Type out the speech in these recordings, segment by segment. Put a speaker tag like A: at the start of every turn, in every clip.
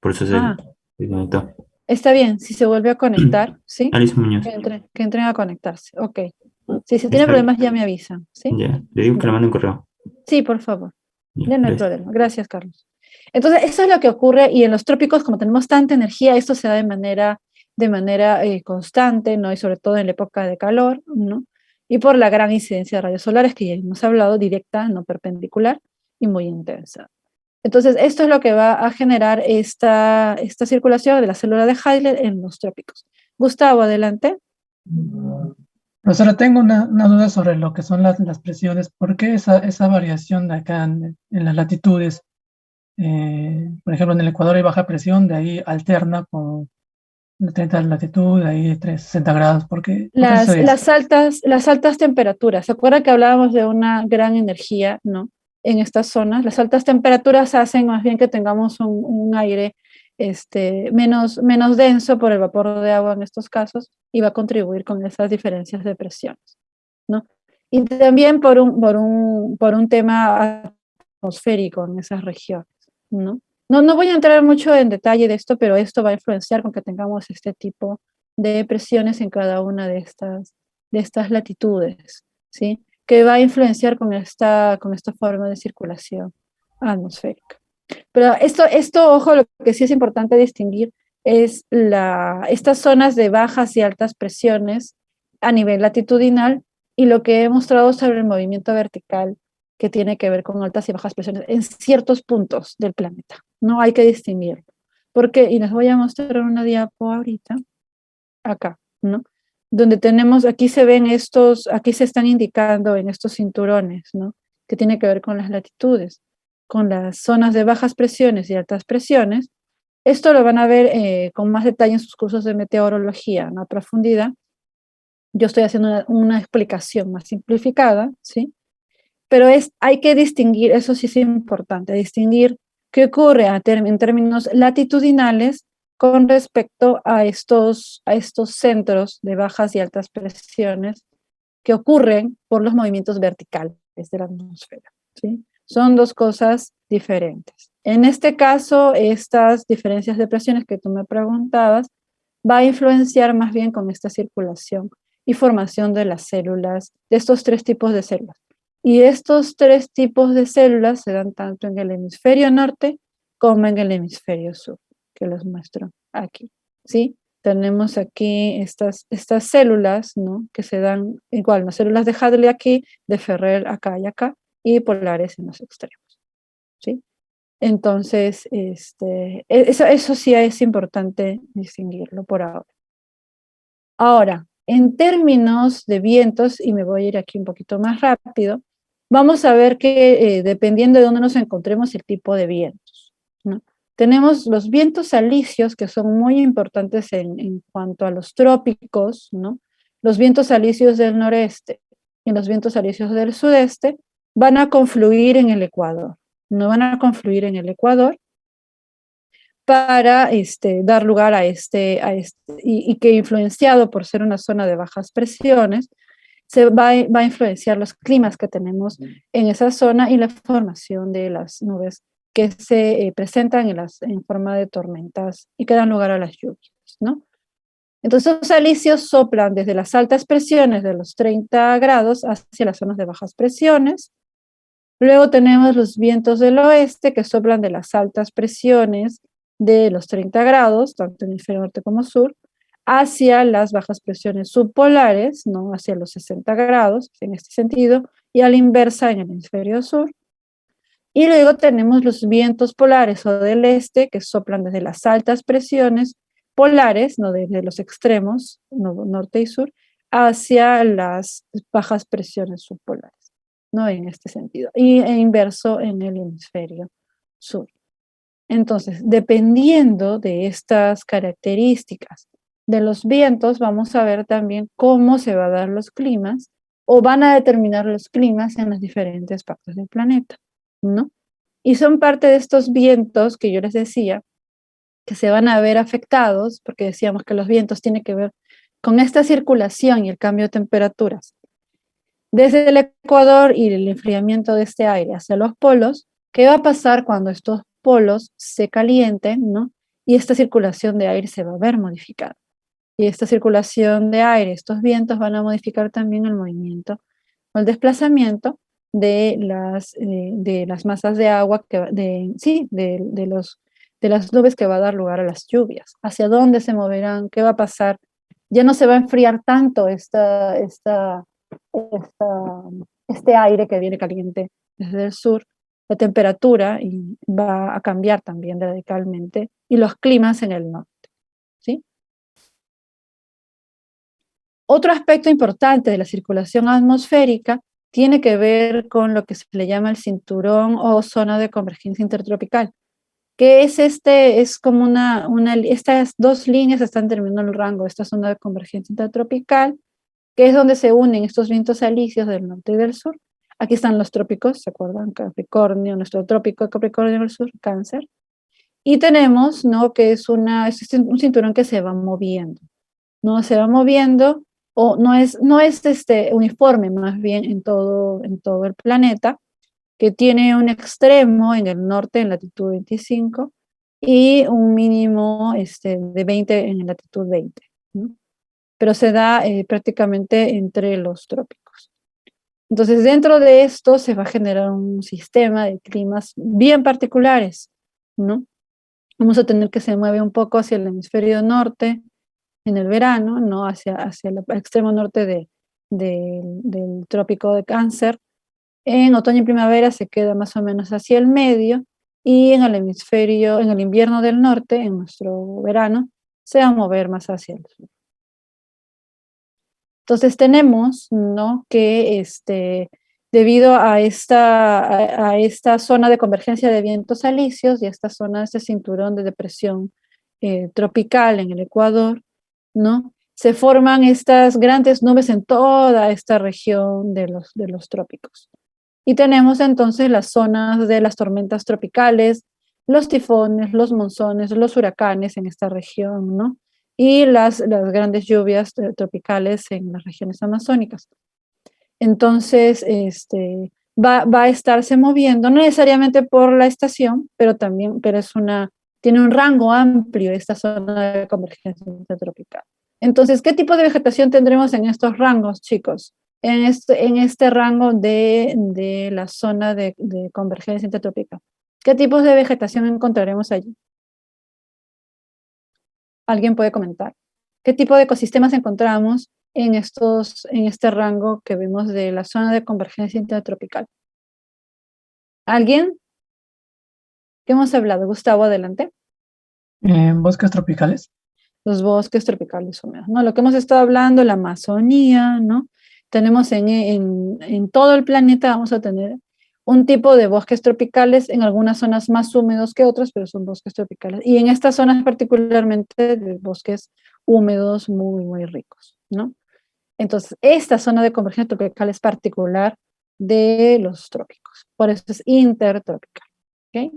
A: Por eso
B: Ah,
A: se conectó.
B: está bien, si se vuelve a conectar, ¿sí?
A: Alison Muñoz.
B: Que entren a conectarse, ok. Si tiene
A: Está bien.
B: problemas ya me avisan, ¿sí?
A: Ya, le digo que le
B: Ya.
A: mande un correo.
B: Sí, por favor.
A: Ya,
B: Ya no hay
A: gracias.
B: problema. Gracias, Carlos. Entonces, eso es lo que ocurre y en los trópicos, como tenemos tanta energía, esto se da de manera constante, ¿no? Y sobre todo en la época de calor, ¿no? Y por la gran incidencia de rayos solares que ya hemos hablado, directa, no perpendicular y muy intensa. Entonces, esto es lo que va a generar esta circulación de la célula de Hailey en los trópicos. Gustavo, adelante.
C: Profesora, tengo una duda sobre lo que son las presiones. ¿Por qué esa variación de acá en las latitudes? Por ejemplo, en el Ecuador hay baja presión, de ahí alterna con la 30 de latitud, de ahí 60 grados. ¿Por qué
B: Las,
C: sucede eso?
B: las altas, las altas temperaturas. ¿Se acuerda que hablábamos de una gran energía, ¿no? En estas zonas. Las altas temperaturas hacen más bien que tengamos un aire menos denso por el vapor de agua en estos casos y va a contribuir con esas diferencias de presiones, ¿no? Y también por un tema atmosférico en esas regiones, ¿no? No voy a entrar mucho en detalle de esto, pero esto va a influenciar con que tengamos este tipo de presiones en cada una de estas latitudes, ¿sí? Que va a influenciar con esta forma de circulación atmosférica. Pero ojo, lo que sí es importante distinguir es estas zonas de bajas y altas presiones a nivel latitudinal y lo que he mostrado sobre el movimiento vertical que tiene que ver con altas y bajas presiones en ciertos puntos del planeta. No hay que distinguirlo. Porque, y les voy a mostrar una diapo ahorita, acá, ¿no? Donde tenemos, aquí se están indicando en estos cinturones, ¿no? Que tiene que ver con las latitudes, con las zonas de bajas presiones y altas presiones. Esto lo van a ver con más detalle en sus cursos de meteorología, ¿no? A profundidad. Yo estoy haciendo una explicación más simplificada, ¿sí? Pero hay que distinguir, eso sí es importante, distinguir qué ocurre en términos latitudinales con respecto a estos centros de bajas y altas presiones que ocurren por los movimientos verticales de la atmósfera, ¿sí? Son dos cosas diferentes. En este caso, estas diferencias de presiones que tú me preguntabas va a influenciar más bien con esta circulación y formación de las células, de estos tres tipos de células. Y estos tres tipos de células se dan tanto en el hemisferio norte como en el hemisferio sur, que los muestro aquí, ¿sí? Tenemos aquí estas células, ¿no? Que se dan igual, las células de Hadley aquí, de Ferrer acá y acá, y polares en los extremos, ¿sí? Entonces, eso sí es importante distinguirlo por ahora. Ahora, en términos de vientos, y me voy a ir aquí un poquito más rápido, vamos a ver que dependiendo de dónde nos encontremos el tipo de vientos, ¿no? Tenemos los vientos alisios, que son muy importantes en cuanto a los trópicos, ¿no? Los vientos alisios del noreste y los vientos alisios del sudeste van a confluir en el Ecuador, no van a confluir en el Ecuador para dar lugar y que influenciado por ser una zona de bajas presiones, va a influenciar los climas que tenemos en esa zona y la formación de las nubes que se presentan en forma de tormentas y que dan lugar a las lluvias, ¿no? Entonces los alisios soplan desde las altas presiones de los 30 grados hacia las zonas de bajas presiones. Luego tenemos los vientos del oeste que soplan de las altas presiones de los 30 grados, tanto en el hemisferio norte como sur, hacia las bajas presiones subpolares, ¿no? Hacia los 60 grados, en este sentido, y a la inversa en el hemisferio sur. Y luego tenemos los vientos polares o del este que soplan desde las altas presiones polares, no desde los extremos, norte y sur, hacia las bajas presiones subpolares, ¿no? En este sentido. E inverso en el hemisferio sur. Entonces, dependiendo de estas características de los vientos, vamos a ver también cómo se van a dar los climas o van a determinar los climas en las diferentes partes del planeta, ¿no? Y son parte de estos vientos que yo les decía que se van a ver afectados, porque decíamos que los vientos tienen que ver con esta circulación y el cambio de temperaturas desde el Ecuador y el enfriamiento de este aire hacia los polos. ¿Qué va a pasar cuando estos polos se calienten, ¿no? y esta circulación de aire se va a ver modificada. Y esta circulación de aire, estos vientos van a modificar también el movimiento o el desplazamiento de las masas de agua, de las nubes que va a dar lugar a las lluvias. ¿Hacia dónde se moverán? ¿Qué va a pasar? Ya no se va a enfriar tanto este aire que viene caliente desde el sur, la temperatura y va a cambiar también radicalmente y los climas en el norte, ¿sí? Otro aspecto importante de la circulación atmosférica tiene que ver con lo que se le llama el cinturón o zona de convergencia intertropical, que es como estas dos líneas están terminando el rango, esta zona de convergencia intertropical, que es donde se unen estos vientos alisios del norte y del sur. Aquí están los trópicos, ¿se acuerdan? Capricornio, nuestro trópico de Capricornio del sur, Cáncer. Y tenemos, ¿no? Que es un cinturón que se va moviendo, ¿no? Se va moviendo, o no es uniforme más bien en todo el planeta, que tiene un extremo en el norte en latitud 25 y un mínimo de 20 en latitud 20, ¿no? Pero se da prácticamente entre los trópicos. Entonces, dentro de esto se va a generar un sistema de climas bien particulares, ¿no? Vamos a tener que se mueve un poco hacia el hemisferio norte en el verano, ¿no? Hacia el extremo norte del trópico de Cáncer. En otoño y primavera se queda más o menos hacia el medio, y en el invierno del norte, en nuestro verano, se va a mover más hacia el sur. Entonces tenemos, ¿no? Que debido a esta zona de convergencia de vientos alisios y a esta zona, este cinturón de depresión tropical en el Ecuador, ¿no? Se forman estas grandes nubes en toda esta región de los trópicos. Y tenemos entonces las zonas de las tormentas tropicales, los tifones, los monzones, los huracanes en esta región, ¿no? Y las grandes lluvias tropicales en las regiones amazónicas. Entonces, va a estarse moviendo, no necesariamente por la estación, pero tiene un rango amplio esta zona de convergencia intertropical. Entonces, ¿qué tipo de vegetación tendremos en estos rangos, chicos? En este rango de la zona de convergencia intertropical. ¿Qué tipos de vegetación encontraremos allí? ¿Alguien puede comentar? ¿Qué tipo de ecosistemas encontramos en este rango que vemos de la zona de convergencia intertropical? ¿Alguien? ¿Qué hemos hablado? Gustavo, adelante.
C: Bosques tropicales.
B: Los bosques tropicales húmedos, ¿no? Lo que hemos estado hablando, la Amazonía, ¿no? Tenemos en todo el planeta, vamos a tener un tipo de bosques tropicales, en algunas zonas más húmedos que otras, pero son bosques tropicales. Y en estas zonas particularmente de bosques húmedos muy, muy ricos, ¿no? Entonces, esta zona de convergencia tropical es particular de los trópicos, por eso es intertropical, ¿ok?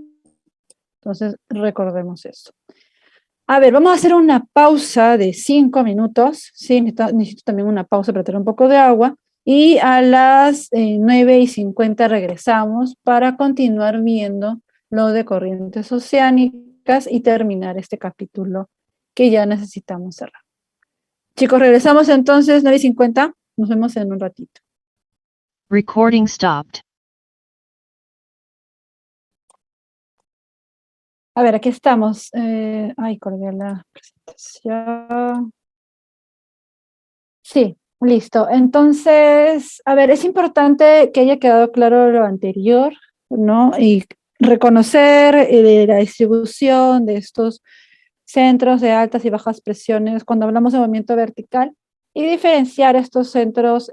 B: Entonces, recordemos eso. A ver, vamos a hacer una pausa de 5 minutos, ¿sí? Necesito también una pausa para tener un poco de agua, y a las 9:50 regresamos para continuar viendo lo de corrientes oceánicas y terminar este capítulo que ya necesitamos cerrar. Chicos, regresamos entonces 9:50, nos vemos en un ratito.
A: Recording stopped.
B: A ver, aquí estamos. Colgué la presentación. Sí, listo. Entonces, a ver, es importante que haya quedado claro lo anterior, ¿no? Y reconocer la distribución de estos centros de altas y bajas presiones cuando hablamos de movimiento vertical, y diferenciar estos centros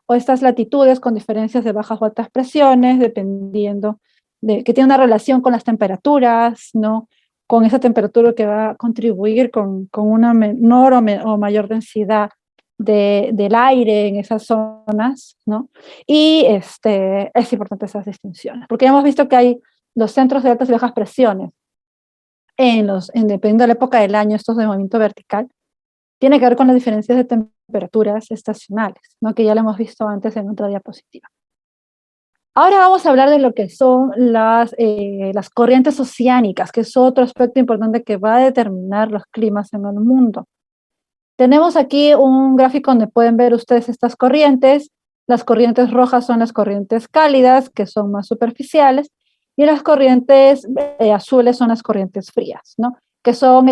B: o estas latitudes con diferencias de bajas o altas presiones, dependiendo de que tiene una relación con las temperaturas, ¿no? Con esa temperatura que va a contribuir con una menor o mayor densidad del aire en esas zonas, ¿no? Y es importante esas distinciones, porque ya hemos visto que hay los centros de altas y bajas presiones dependiendo de la época del año, estos de movimiento vertical, tiene que ver con las diferencias de temperaturas estacionales, ¿no? Que ya lo hemos visto antes en otra diapositiva. Ahora vamos a hablar de lo que son las corrientes oceánicas, que es otro aspecto importante que va a determinar los climas en el mundo. Tenemos aquí un gráfico donde pueden ver ustedes estas corrientes. Las corrientes rojas son las corrientes cálidas, que son más superficiales, y las corrientes azules son las corrientes frías, ¿no? Que son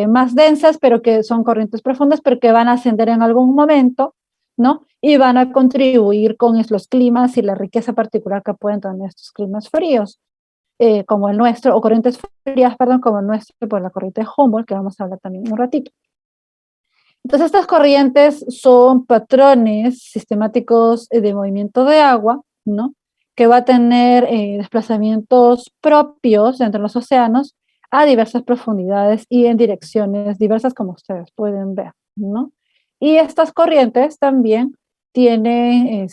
B: más densas, pero que son corrientes profundas, pero que van a ascender en algún momento, ¿no? Y van a contribuir con los climas y la riqueza particular que pueden tener estos climas fríos, como el nuestro, o corrientes frías, perdón, como el nuestro, por la corriente de Humboldt, que vamos a hablar también un ratito. Entonces, estas corrientes son patrones sistemáticos de movimiento de agua, ¿no? Que va a tener desplazamientos propios entre los océanos a diversas profundidades y en direcciones diversas, como ustedes pueden ver, ¿no? Y estas corrientes también tienen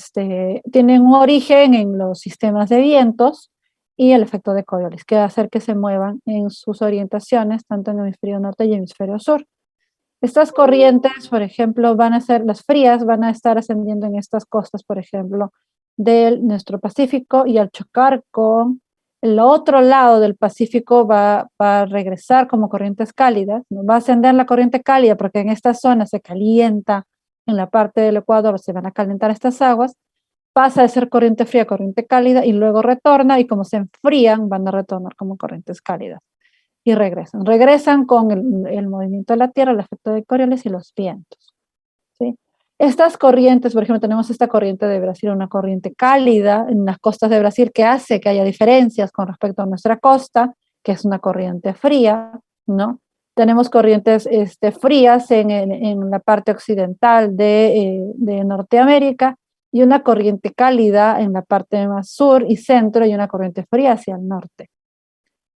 B: un origen en los sistemas de vientos y el efecto de Coriolis, que va a hacer que se muevan en sus orientaciones, tanto en el hemisferio norte y el hemisferio sur. Estas corrientes, por ejemplo, van a ser las frías, van a estar ascendiendo en estas costas, por ejemplo, de nuestro Pacífico, y al chocar con el otro lado del Pacífico va a regresar como corrientes cálidas, ¿no? Va a ascender la corriente cálida porque en esta zona se calienta, en la parte del Ecuador se van a calentar estas aguas, pasa de ser corriente fría a corriente cálida y luego retorna, y como se enfrían van a retornar como corrientes cálidas y regresan. Regresan con el movimiento de la Tierra, el efecto de Coriolis y los vientos, ¿sí? Estas corrientes, por ejemplo, tenemos esta corriente de Brasil, una corriente cálida en las costas de Brasil que hace que haya diferencias con respecto a nuestra costa, que es una corriente fría, ¿no? Tenemos corrientes frías en la parte occidental de Norteamérica, y una corriente cálida en la parte más sur y centro, y una corriente fría hacia el norte.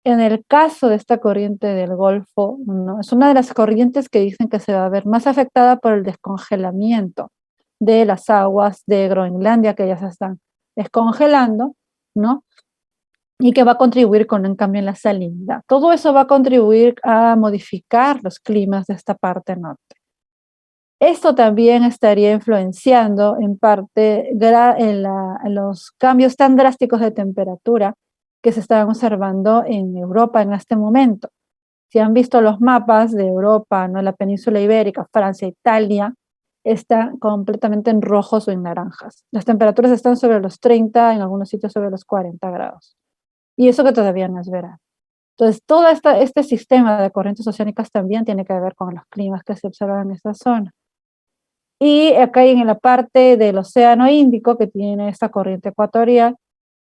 B: En el caso de esta corriente del Golfo, ¿no? Es una de las corrientes que dicen que se va a ver más afectada por el descongelamiento de las aguas de Groenlandia, que ya se están descongelando, ¿no? Y que va a contribuir con un cambio en la salinidad. Todo eso va a contribuir a modificar los climas de esta parte norte. Esto también estaría influenciando en parte en los cambios tan drásticos de temperatura que se están observando en Europa en este momento. Si han visto los mapas de Europa, ¿no? La península ibérica, Francia, Italia, están completamente en rojos o en naranjas. Las temperaturas están sobre los 30, en algunos sitios sobre los 40 grados. Y eso que todavía no es verano. Entonces, todo este sistema de corrientes oceánicas también tiene que ver con los climas que se observan en esta zona. Y acá en la parte del Océano Índico, que tiene esta corriente ecuatorial,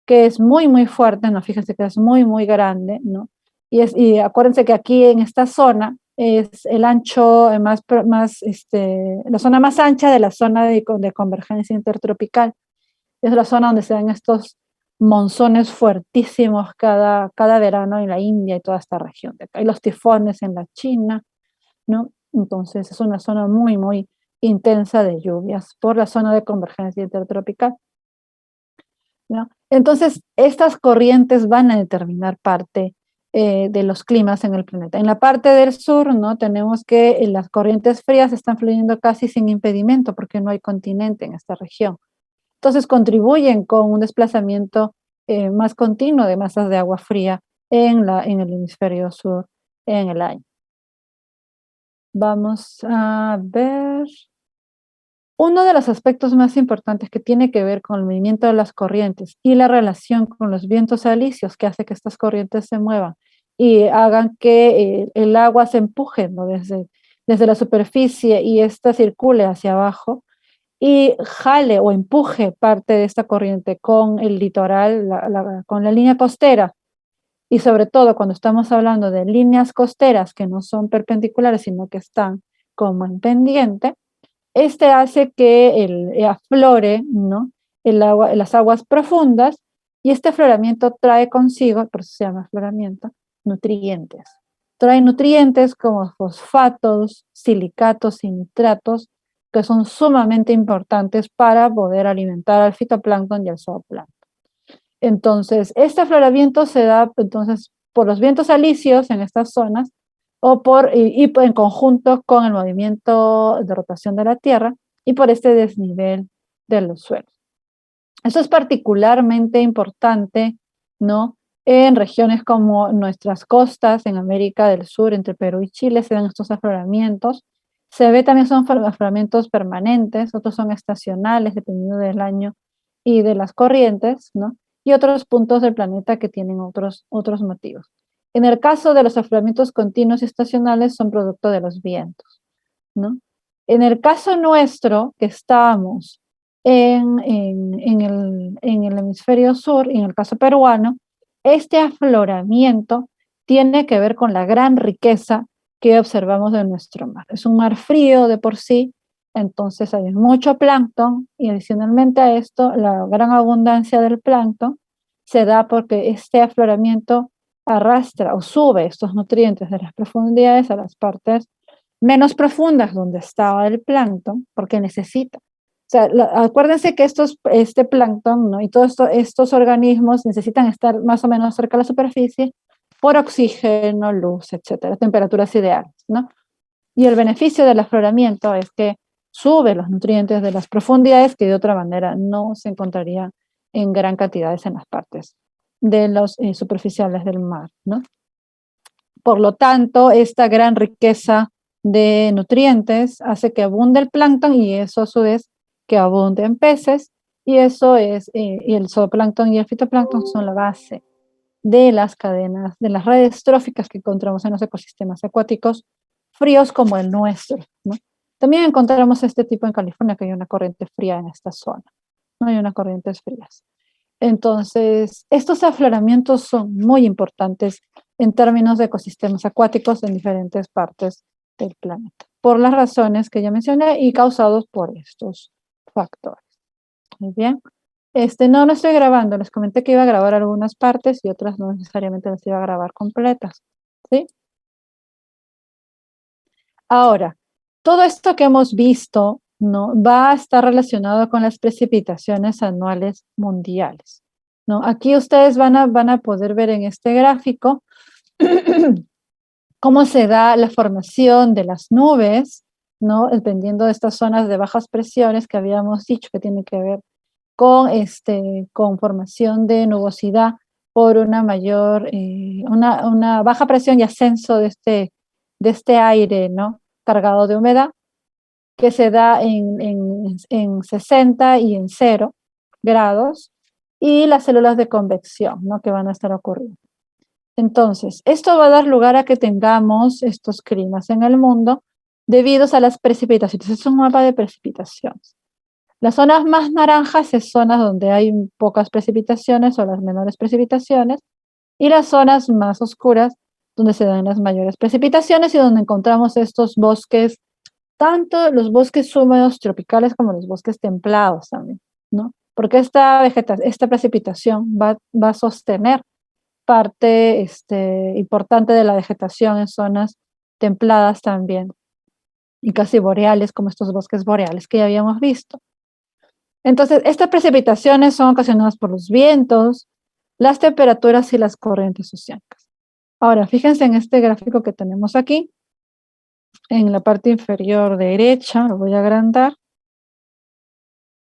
B: que es muy, muy fuerte, ¿no? Fíjense que es muy, muy grande, ¿no? Y acuérdense que aquí en esta zona es el ancho la zona más ancha de la zona de convergencia intertropical. Es la zona donde se dan estos monzones fuertísimos cada verano en la India y toda esta región de acá. Y los tifones en la China, ¿no? Entonces es una zona muy, muy intensa de lluvias por la zona de convergencia intertropical, ¿no? Entonces, estas corrientes van a determinar parte de los climas en el planeta. En la parte del sur, ¿no? Tenemos que las corrientes frías están fluyendo casi sin impedimento porque no hay continente en esta región. Entonces, contribuyen con un desplazamiento más continuo de masas de agua fría en el hemisferio sur en el año. Vamos a ver. Uno de los aspectos más importantes que tiene que ver con el movimiento de las corrientes y la relación con los vientos alisios que hace que estas corrientes se muevan y hagan que el agua se empuje, ¿no? desde la superficie, y ésta circule hacia abajo y jale o empuje parte de esta corriente con el litoral, con la línea costera. Y sobre todo cuando estamos hablando de líneas costeras que no son perpendiculares, sino que están como en pendiente, hace que aflore, ¿no? El agua, las aguas profundas, y este afloramiento trae consigo, por eso se llama afloramiento, nutrientes. Trae nutrientes como fosfatos, silicatos y nitratos, que son sumamente importantes para poder alimentar al fitoplancton y al zooplancton. Entonces, este afloramiento se da entonces por los vientos alisios en estas zonas, y en conjunto con el movimiento de rotación de la Tierra y por este desnivel de los suelos. Eso es particularmente importante, ¿no? En regiones como nuestras costas, en América del Sur, entre Perú y Chile, se dan estos afloramientos. Se ve también son afloramientos permanentes, otros son estacionales, dependiendo del año y de las corrientes, ¿no? Y otros puntos del planeta que tienen otros motivos. En el caso de los afloramientos continuos y estacionales, son producto de los vientos, ¿no? En el caso nuestro, que estamos en el hemisferio sur, en el caso peruano, este afloramiento tiene que ver con la gran riqueza que observamos de nuestro mar. Es un mar frío de por sí, entonces hay mucho plancton y adicionalmente a esto, la gran abundancia del plancton se da porque este afloramiento arrastra o sube estos nutrientes de las profundidades a las partes menos profundas donde estaba el plancton, porque necesita. O sea, acuérdense que este plancton, ¿no? Y todos estos organismos necesitan estar más o menos cerca de la superficie por oxígeno, luz, etcétera, temperaturas ideales, ¿no? Y el beneficio del afloramiento es que sube los nutrientes de las profundidades que de otra manera no se encontrarían en gran cantidades en las partes de los superficiales del mar, ¿no? Por lo tanto, esta gran riqueza de nutrientes hace que abunde el plancton y eso a su vez que abunden peces y eso es, y el zooplancton y el fitoplancton son la base de las cadenas, de las redes tróficas que encontramos en los ecosistemas acuáticos fríos como el nuestro, ¿no? También encontramos este tipo en California, que hay una corriente fría en esta zona, no hay unas corrientes frías. Entonces, estos afloramientos son muy importantes en términos de ecosistemas acuáticos en diferentes partes del planeta, por las razones que ya mencioné y causados por estos factores. Muy bien. No estoy grabando, les comenté que iba a grabar algunas partes y otras no necesariamente las iba a grabar completas, ¿sí? Ahora, todo esto que hemos visto, ¿no? Va a estar relacionado con las precipitaciones anuales mundiales, ¿no? Aquí ustedes van a poder ver en este gráfico cómo se da la formación de las nubes, ¿no? Dependiendo de estas zonas de bajas presiones que habíamos dicho que tienen que ver con formación de nubosidad por una mayor, una baja presión y ascenso de este aire, ¿no? Cargado de humedad, que se da en 60 y en 0 grados, y las células de convección, ¿no? Que van a estar ocurriendo. Entonces, esto va a dar lugar a que tengamos estos climas en el mundo debido a las precipitaciones. Es un mapa de precipitaciones. Las zonas más naranjas son zonas donde hay pocas precipitaciones o las menores precipitaciones, y las zonas más oscuras donde se dan las mayores precipitaciones y donde encontramos estos bosques, tanto los bosques húmedos tropicales como los bosques templados también, ¿no? Porque esta precipitación va a sostener parte importante de la vegetación en zonas templadas también, y casi boreales, como estos bosques boreales que ya habíamos visto. Entonces, estas precipitaciones son ocasionadas por los vientos, las temperaturas y las corrientes oceánicas. Ahora, fíjense en este gráfico que tenemos aquí, en la parte inferior derecha, lo voy a agrandar.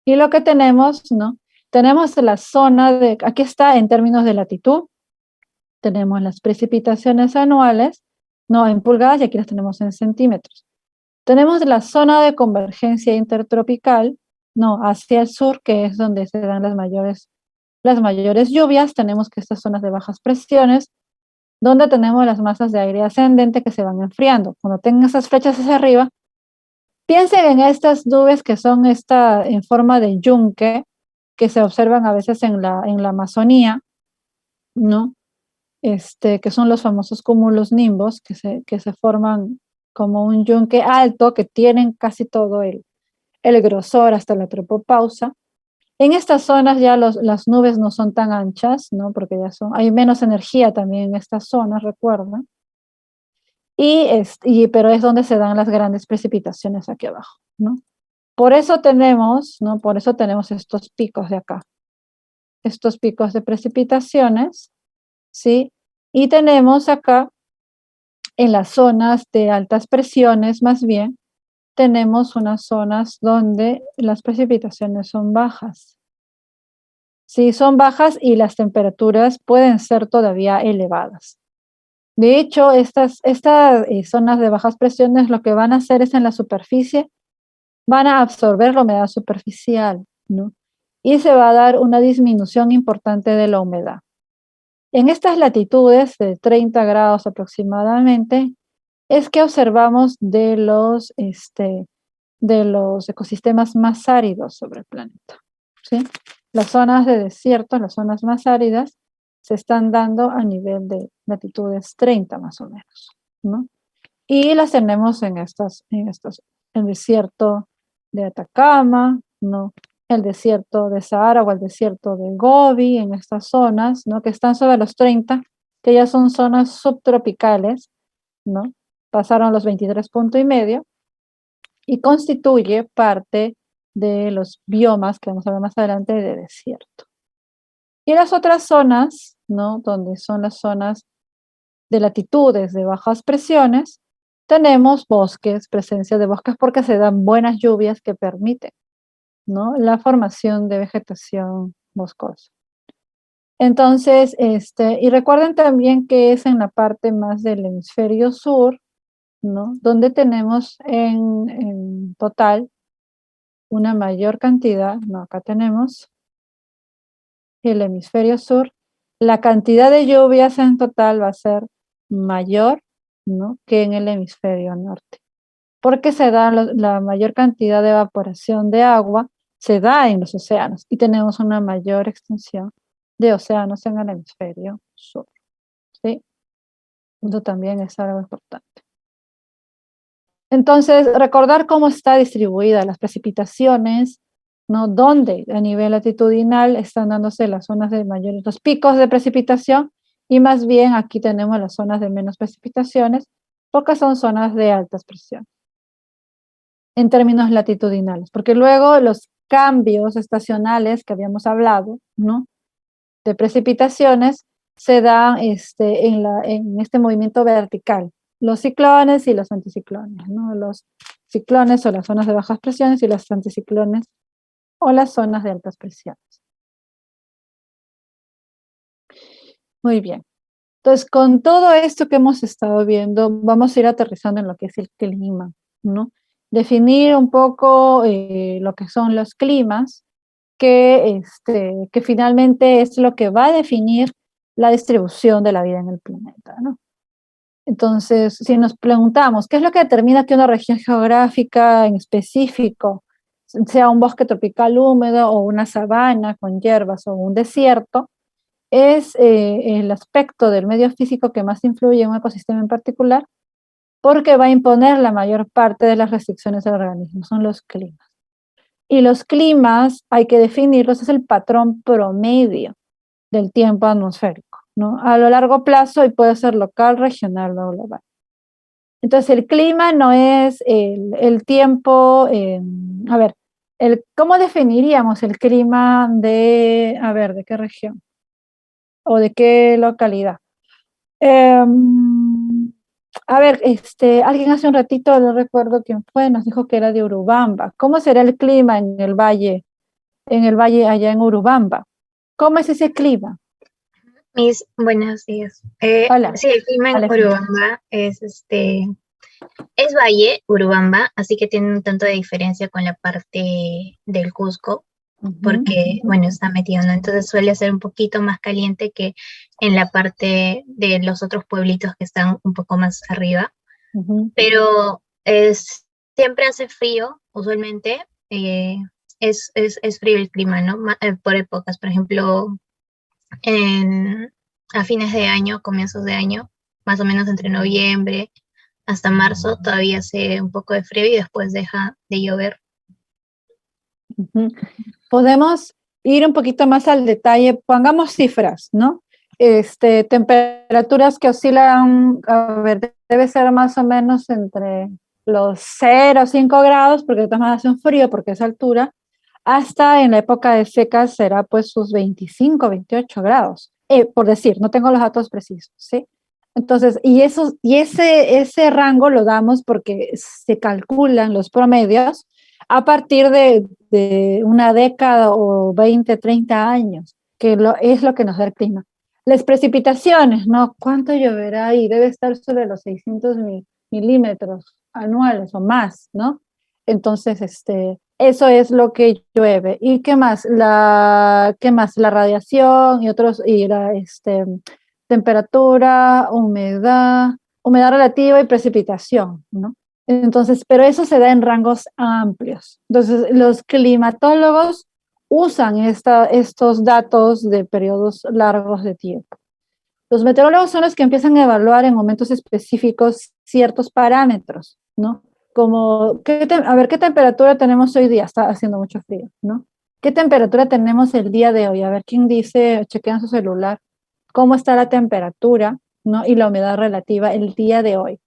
B: Y lo que tenemos, ¿no? Tenemos la zona aquí está en términos de latitud, tenemos las precipitaciones anuales, no en pulgadas, y aquí las tenemos en centímetros. Tenemos la zona de convergencia intertropical, no, hacia el sur, que es donde se dan las mayores lluvias. Tenemos que estas zonas de bajas presiones, donde tenemos las masas de aire ascendente que se van enfriando. Cuando tengan esas flechas hacia arriba, piensen en estas nubes que son en forma de yunque, que se observan a veces en la Amazonía, ¿no? Que son los famosos cúmulos nimbos, que se forman como un yunque alto, que tienen casi todo el grosor hasta la tropopausa. En estas zonas ya las nubes no son tan anchas, ¿no? Porque hay menos energía también en estas zonas, recuerden. Pero es donde se dan las grandes precipitaciones aquí abajo, ¿no? Por eso tenemos, ¿no? Por eso tenemos estos picos de acá, estos picos de precipitaciones, ¿sí? Y tenemos acá, en las zonas de altas presiones, más bien, tenemos unas zonas donde las precipitaciones son bajas, Sí, son bajas y las temperaturas pueden ser todavía elevadas. De hecho, estas zonas de bajas presiones lo que van a hacer es en la superficie, van a absorber la humedad superficial, ¿no? Y se va a dar una disminución importante de la humedad. En estas latitudes de 30 grados aproximadamente, es que observamos de los ecosistemas más áridos sobre el planeta, ¿sí? Las zonas de desierto, las zonas más áridas, se están dando a nivel de latitudes 30 más o menos, ¿no? Y las tenemos en el desierto de Atacama, ¿no? El desierto de Sahara o el desierto de Gobi, en estas zonas, ¿no? Que están sobre los 30, que ya son zonas subtropicales, ¿no? Pasaron los 23 puntos y medio, y constituye parte de los biomas que vamos a ver más adelante de desierto. Y las otras zonas, ¿no? Donde son las zonas de latitudes de bajas presiones, tenemos bosques, presencia de bosques porque se dan buenas lluvias que permiten, ¿no? La formación de vegetación boscosa. Entonces, y recuerden también que es en la parte más del hemisferio sur, ¿no? Donde tenemos en total una mayor cantidad, no, acá tenemos el hemisferio sur, la cantidad de lluvias en total va a ser mayor, ¿no? Que en el hemisferio norte, porque se da la mayor cantidad de evaporación de agua, se da en los océanos y tenemos una mayor extensión de océanos en el hemisferio sur, ¿sí? Eso también es algo importante. Entonces, recordar cómo está distribuida las precipitaciones, ¿no? Dónde a nivel latitudinal están dándose las zonas de mayores, los picos de precipitación, y más bien aquí tenemos las zonas de menos precipitaciones, porque son zonas de altas presiones, en términos latitudinales, porque luego los cambios estacionales que habíamos hablado, ¿no? De precipitaciones se dan en este movimiento vertical, los ciclones y los anticiclones, ¿no? Los ciclones o las zonas de bajas presiones y los anticiclones o las zonas de altas presiones. Muy bien. Entonces, con todo esto que hemos estado viendo, vamos a ir aterrizando en lo que es el clima, ¿no? Definir un poco lo que son los climas, que finalmente es lo que va a definir la distribución de la vida en el planeta, ¿no? Entonces, si nos preguntamos, ¿qué es lo que determina que una región geográfica en específico sea un bosque tropical húmedo o una sabana con hierbas o un desierto? Es el aspecto del medio físico que más influye en un ecosistema en particular, porque va a imponer la mayor parte de las restricciones del organismo, son los climas. Y los climas, hay que definirlos, es el patrón promedio del tiempo atmosférico, ¿no? A lo largo plazo y puede ser local, regional o global. Entonces el clima no es el tiempo, a ver, ¿cómo definiríamos el clima de qué región o de qué localidad? A ver, alguien hace un ratito, no recuerdo quién fue, nos dijo que era de Urubamba. ¿Cómo será el clima en el valle allá en Urubamba? ¿Cómo es ese clima?
D: Buenos días.
B: Hola,
D: Sí, el clima en
B: Alejandra.
D: Urubamba es valle, Urubamba, así que tiene un tanto de diferencia con la parte del Cusco, porque, bueno, está metido, ¿no? Entonces suele ser un poquito más caliente que en la parte de los otros pueblitos que están un poco más arriba, pero siempre hace frío, usualmente, es frío el clima, ¿no? Por épocas, por ejemplo, a fines de año, comienzos de año, más o menos entre noviembre hasta marzo, todavía hace un poco de frío y después deja de llover.
B: Podemos ir un poquito más al detalle, pongamos cifras, ¿no? Temperaturas que oscilan, a ver, debe ser más o menos entre los 0 o 5 grados, porque de todas maneras hace un frío porque es altura, hasta en la época de secas será pues sus 25, 28 grados, por decir, no tengo los datos precisos, ¿sí? Entonces, ese rango lo damos porque se calculan los promedios a partir de una década o 20, 30 años. es lo que nos da el clima. Las precipitaciones, ¿no? ¿Cuánto lloverá ahí? Debe estar sobre los 600 milímetros anuales o más, ¿no? Entonces, eso es lo que llueve. ¿Y qué más? ¿Qué más? La radiación y la temperatura, humedad relativa y precipitación, ¿no? Entonces, pero eso se da en rangos amplios. Entonces, los climatólogos usan estos datos de periodos largos de tiempo. Los meteorólogos son los que empiezan a evaluar en momentos específicos ciertos parámetros, ¿no? Como, a ver, ¿qué temperatura tenemos hoy día? Está haciendo mucho frío, ¿no? ¿Qué temperatura tenemos el día de hoy? A ver, ¿quién dice, chequean su celular, cómo está la temperatura, ¿no? Y la humedad relativa el día de hoy?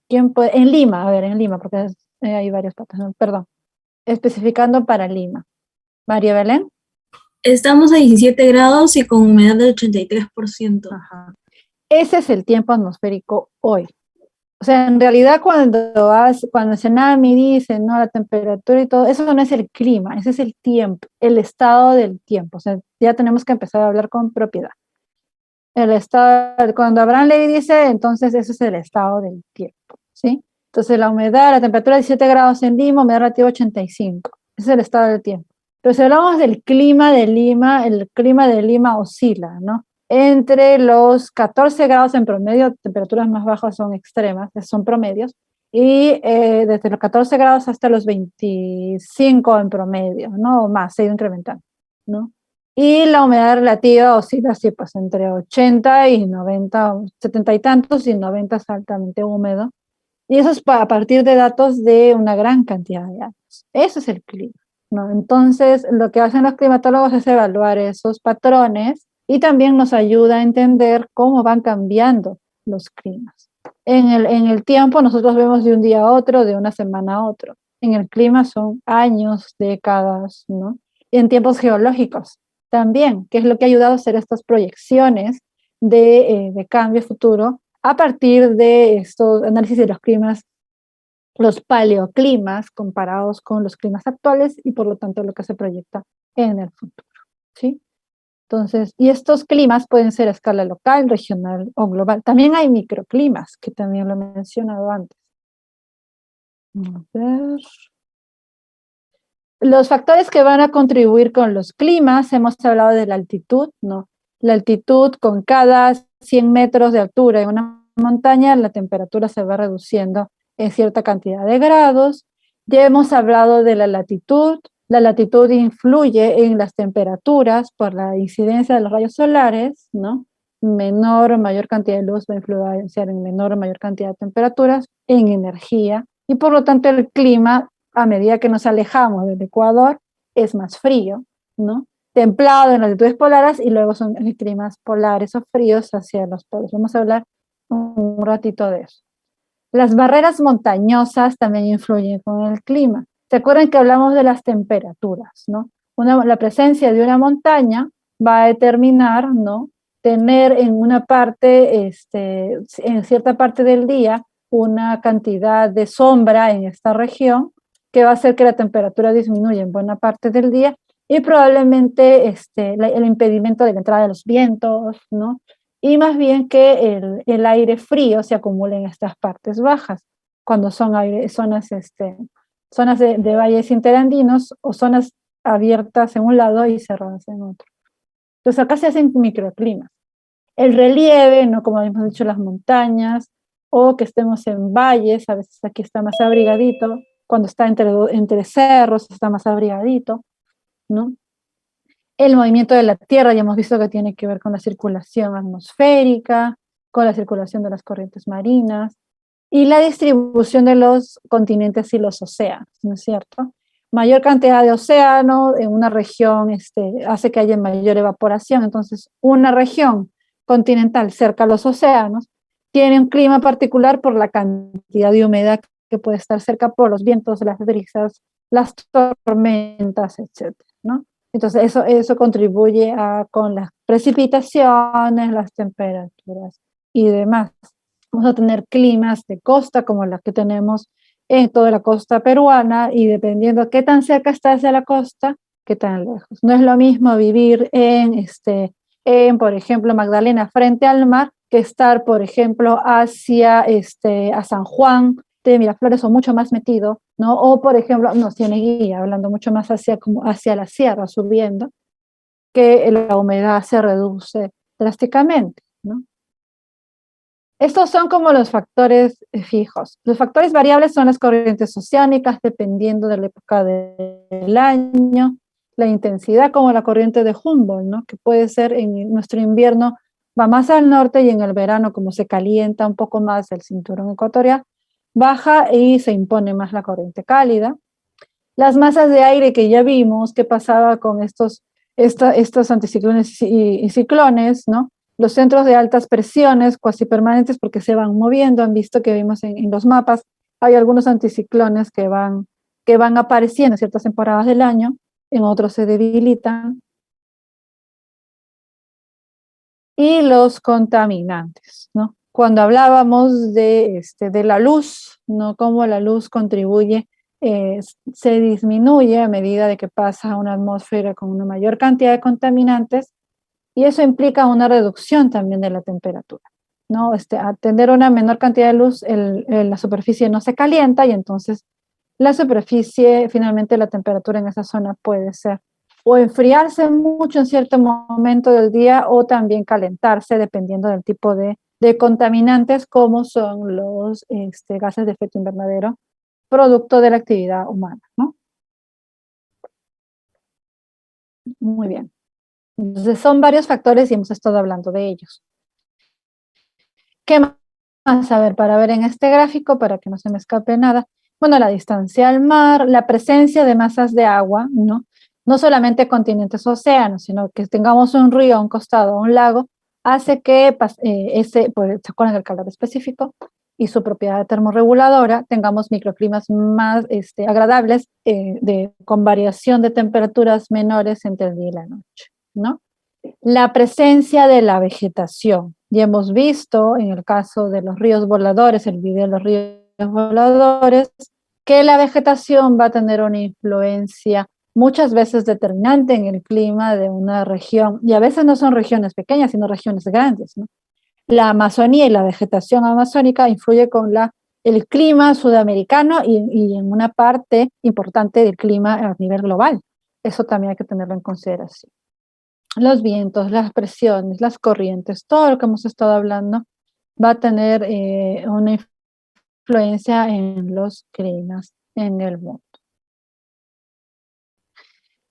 B: ¿Quién puede? En Lima, a ver, en Lima, porque hay varias partes, ¿no? Perdón, especificando para Lima. María Belén.
E: Estamos a 17 grados y con humedad del 83%.
B: Ajá. Ese es el tiempo atmosférico hoy. O sea, en realidad cuando Tsunami dice, ¿no? La temperatura y todo, eso no es el clima, ese es el tiempo, el estado del tiempo. O sea, ya tenemos que empezar a hablar con propiedad. El estado, cuando Abraham Levy dice, entonces ese es el estado del tiempo, ¿sí? Entonces la humedad, la temperatura 17 grados en Lima, humedad relativa 85. Ese es el estado del tiempo. Pero si hablamos del clima de Lima, el clima de Lima oscila, ¿no? Entre los 14 grados en promedio, temperaturas más bajas son extremas, son promedios, y desde los 14 grados hasta los 25 en promedio, ¿no? O más, se ha ido incrementando, ¿no? Y la humedad relativa oscila así, pues entre 80 y 90, 70 y tantos, y 90 es altamente húmedo. Y eso es a partir de datos de una gran cantidad de años. Eso es el clima, ¿no? Entonces, lo que hacen los climatólogos es evaluar esos patrones y también nos ayuda a entender cómo van cambiando los climas. En el tiempo nosotros vemos de un día a otro, de una semana a otro. En el clima son años, décadas, ¿no? Y en tiempos geológicos también, que es lo que ha ayudado a hacer estas proyecciones de cambio futuro a partir de estos análisis de los climas, los paleoclimas comparados con los climas actuales y por lo tanto lo que se proyecta en el futuro, ¿sí? Entonces, y estos climas pueden ser a escala local, regional o global. También hay microclimas, que también lo he mencionado antes. A ver. Los factores que van a contribuir con los climas, hemos hablado de la altitud, ¿no? La altitud, con cada 100 metros de altura en una montaña, la temperatura se va reduciendo en cierta cantidad de grados. Ya hemos hablado de la latitud. La latitud influye en las temperaturas por la incidencia de los rayos solares, ¿no? Menor o mayor cantidad de luz va a influenciar en menor o mayor cantidad de temperaturas, en energía, y por lo tanto el clima, a medida que nos alejamos del Ecuador, es más frío, ¿no? Templado en latitudes polares y luego son climas polares o fríos hacia los polos. Vamos a hablar un ratito de eso. Las barreras montañosas también influyen con el clima. ¿Se acuerdan que hablamos de las temperaturas, ¿no? La presencia de una montaña va a determinar, ¿no? Tener en una parte, en cierta parte del día, una cantidad de sombra en esta región que va a hacer que la temperatura disminuya en buena parte del día y probablemente el impedimento de la entrada de los vientos, ¿no? Y más bien que el aire frío se acumule en estas partes bajas, cuando son zonas de valles interandinos o zonas abiertas en un lado y cerradas en otro. Entonces acá se hacen microclimas. El relieve, ¿no? Como hemos dicho, las montañas, o que estemos en valles, a veces aquí está más abrigadito, cuando está entre cerros está más abrigadito, ¿no? El movimiento de la Tierra, ya hemos visto que tiene que ver con la circulación atmosférica, con la circulación de las corrientes marinas, y la distribución de los continentes y los océanos, ¿no es cierto? Mayor cantidad de océano en una región hace que haya mayor evaporación, entonces una región continental cerca a los océanos tiene un clima particular por la cantidad de humedad que puede estar cerca por los vientos, las brisas, las tormentas, etc., ¿no? Entonces eso contribuye con las precipitaciones, las temperaturas y demás. Vamos a tener climas de costa como las que tenemos en toda la costa peruana y dependiendo qué tan cerca está hacia la costa, qué tan lejos. No es lo mismo vivir por ejemplo, Magdalena, frente al mar, que estar, por ejemplo, hacia a San Juan de Miraflores o mucho más metido, ¿no? O, por ejemplo, no, Cieneguilla, hablando mucho más hacia la sierra, subiendo, que la humedad se reduce drásticamente, ¿no? Estos son como los factores fijos. Los factores variables son las corrientes oceánicas, dependiendo de la época del año, la intensidad, como la corriente de Humboldt, ¿no? Que puede ser en nuestro invierno, va más al norte, y en el verano, como se calienta un poco más el cinturón ecuatorial, baja y se impone más la corriente cálida. Las masas de aire que ya vimos, qué pasaba con estos anticiclones y ciclones, ¿no? Los centros de altas presiones cuasi permanentes porque se van moviendo, han visto que vimos en los mapas, hay algunos anticiclones que van apareciendo en ciertas temporadas del año, en otros se debilitan. Y los contaminantes, ¿no? Cuando hablábamos de la luz, ¿no? Cómo la luz contribuye, se disminuye a medida de que pasa a una atmósfera con una mayor cantidad de contaminantes, y eso implica una reducción también de la temperatura, ¿no? Al tener una menor cantidad de luz, la superficie no se calienta, y entonces la superficie, finalmente la temperatura en esa zona puede ser o enfriarse mucho en cierto momento del día, o también calentarse dependiendo del tipo de contaminantes, como son los gases de efecto invernadero, producto de la actividad humana, ¿no? Muy bien. Entonces son varios factores y hemos estado hablando de ellos. ¿Qué más? A ver, para ver en este gráfico, para que no se me escape nada. Bueno, la distancia al mar, la presencia de masas de agua, ¿no? No solamente continentes o océanos, sino que tengamos un río a un costado, un lago, hace que ¿se acuerdan del calor específico y su propiedad termorreguladora? Tengamos microclimas más agradables, con variación de temperaturas menores entre el día y la noche, ¿no? La presencia de la vegetación. Ya hemos visto en el caso de los ríos voladores, el video de los ríos voladores, que la vegetación va a tener una influencia muchas veces determinante en el clima de una región, y a veces no son regiones pequeñas, sino regiones grandes, ¿no? La Amazonía y la vegetación amazónica influye con el clima sudamericano y en una parte importante del clima a nivel global. Eso también hay que tenerlo en consideración. Los vientos, las presiones, las corrientes, todo lo que hemos estado hablando va a tener una influencia en los climas en el mundo.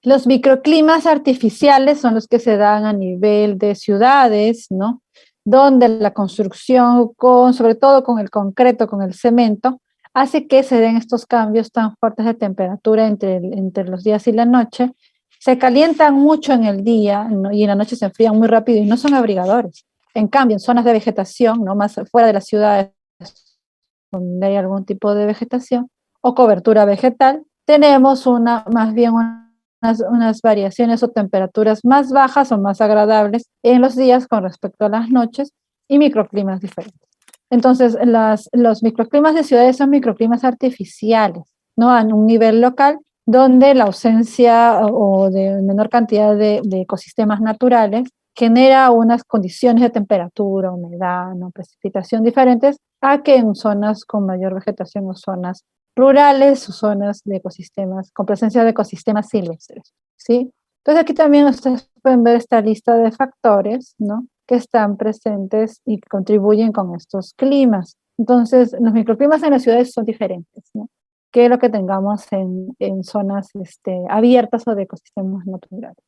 B: Los microclimas artificiales son los que se dan a nivel de ciudades, ¿no? Donde la construcción, sobre todo con el concreto, con el cemento, hace que se den estos cambios tan fuertes de temperatura entre los días y la noche. Se calientan mucho en el día, ¿no? Y en la noche se enfrían muy rápido y no son abrigadores. En cambio, en zonas de vegetación, ¿no? Más fuera de las ciudades, donde hay algún tipo de vegetación o cobertura vegetal, tenemos más bien unas variaciones o temperaturas más bajas o más agradables en los días con respecto a las noches, y microclimas diferentes. Entonces, los microclimas de ciudades son microclimas artificiales, ¿no? A un nivel local, donde la ausencia o de menor cantidad de ecosistemas naturales genera unas condiciones de temperatura, humedad, ¿no? Precipitación diferentes a que en zonas con mayor vegetación o zonas rurales o zonas de ecosistemas, con presencia de ecosistemas silvestres, ¿sí? Entonces aquí también ustedes pueden ver esta lista de factores, ¿no? Que están presentes y contribuyen con estos climas. Entonces, los microclimas en las ciudades son diferentes, ¿no? Que lo que tengamos en zonas abiertas o de ecosistemas naturales,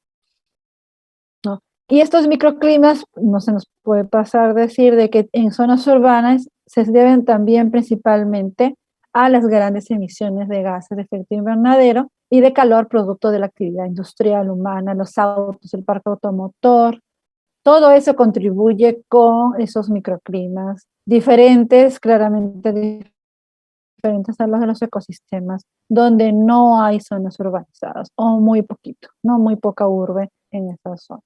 B: ¿no? Y estos microclimas, no se nos puede pasar decir de que en zonas urbanas se deben también principalmente a las grandes emisiones de gases de efecto invernadero y de calor producto de la actividad industrial humana, los autos, el parque automotor. Todo eso contribuye con esos microclimas diferentes, claramente diferentes a los de los ecosistemas, donde no hay zonas urbanizadas, o muy poquito, no muy poca urbe en esas zonas.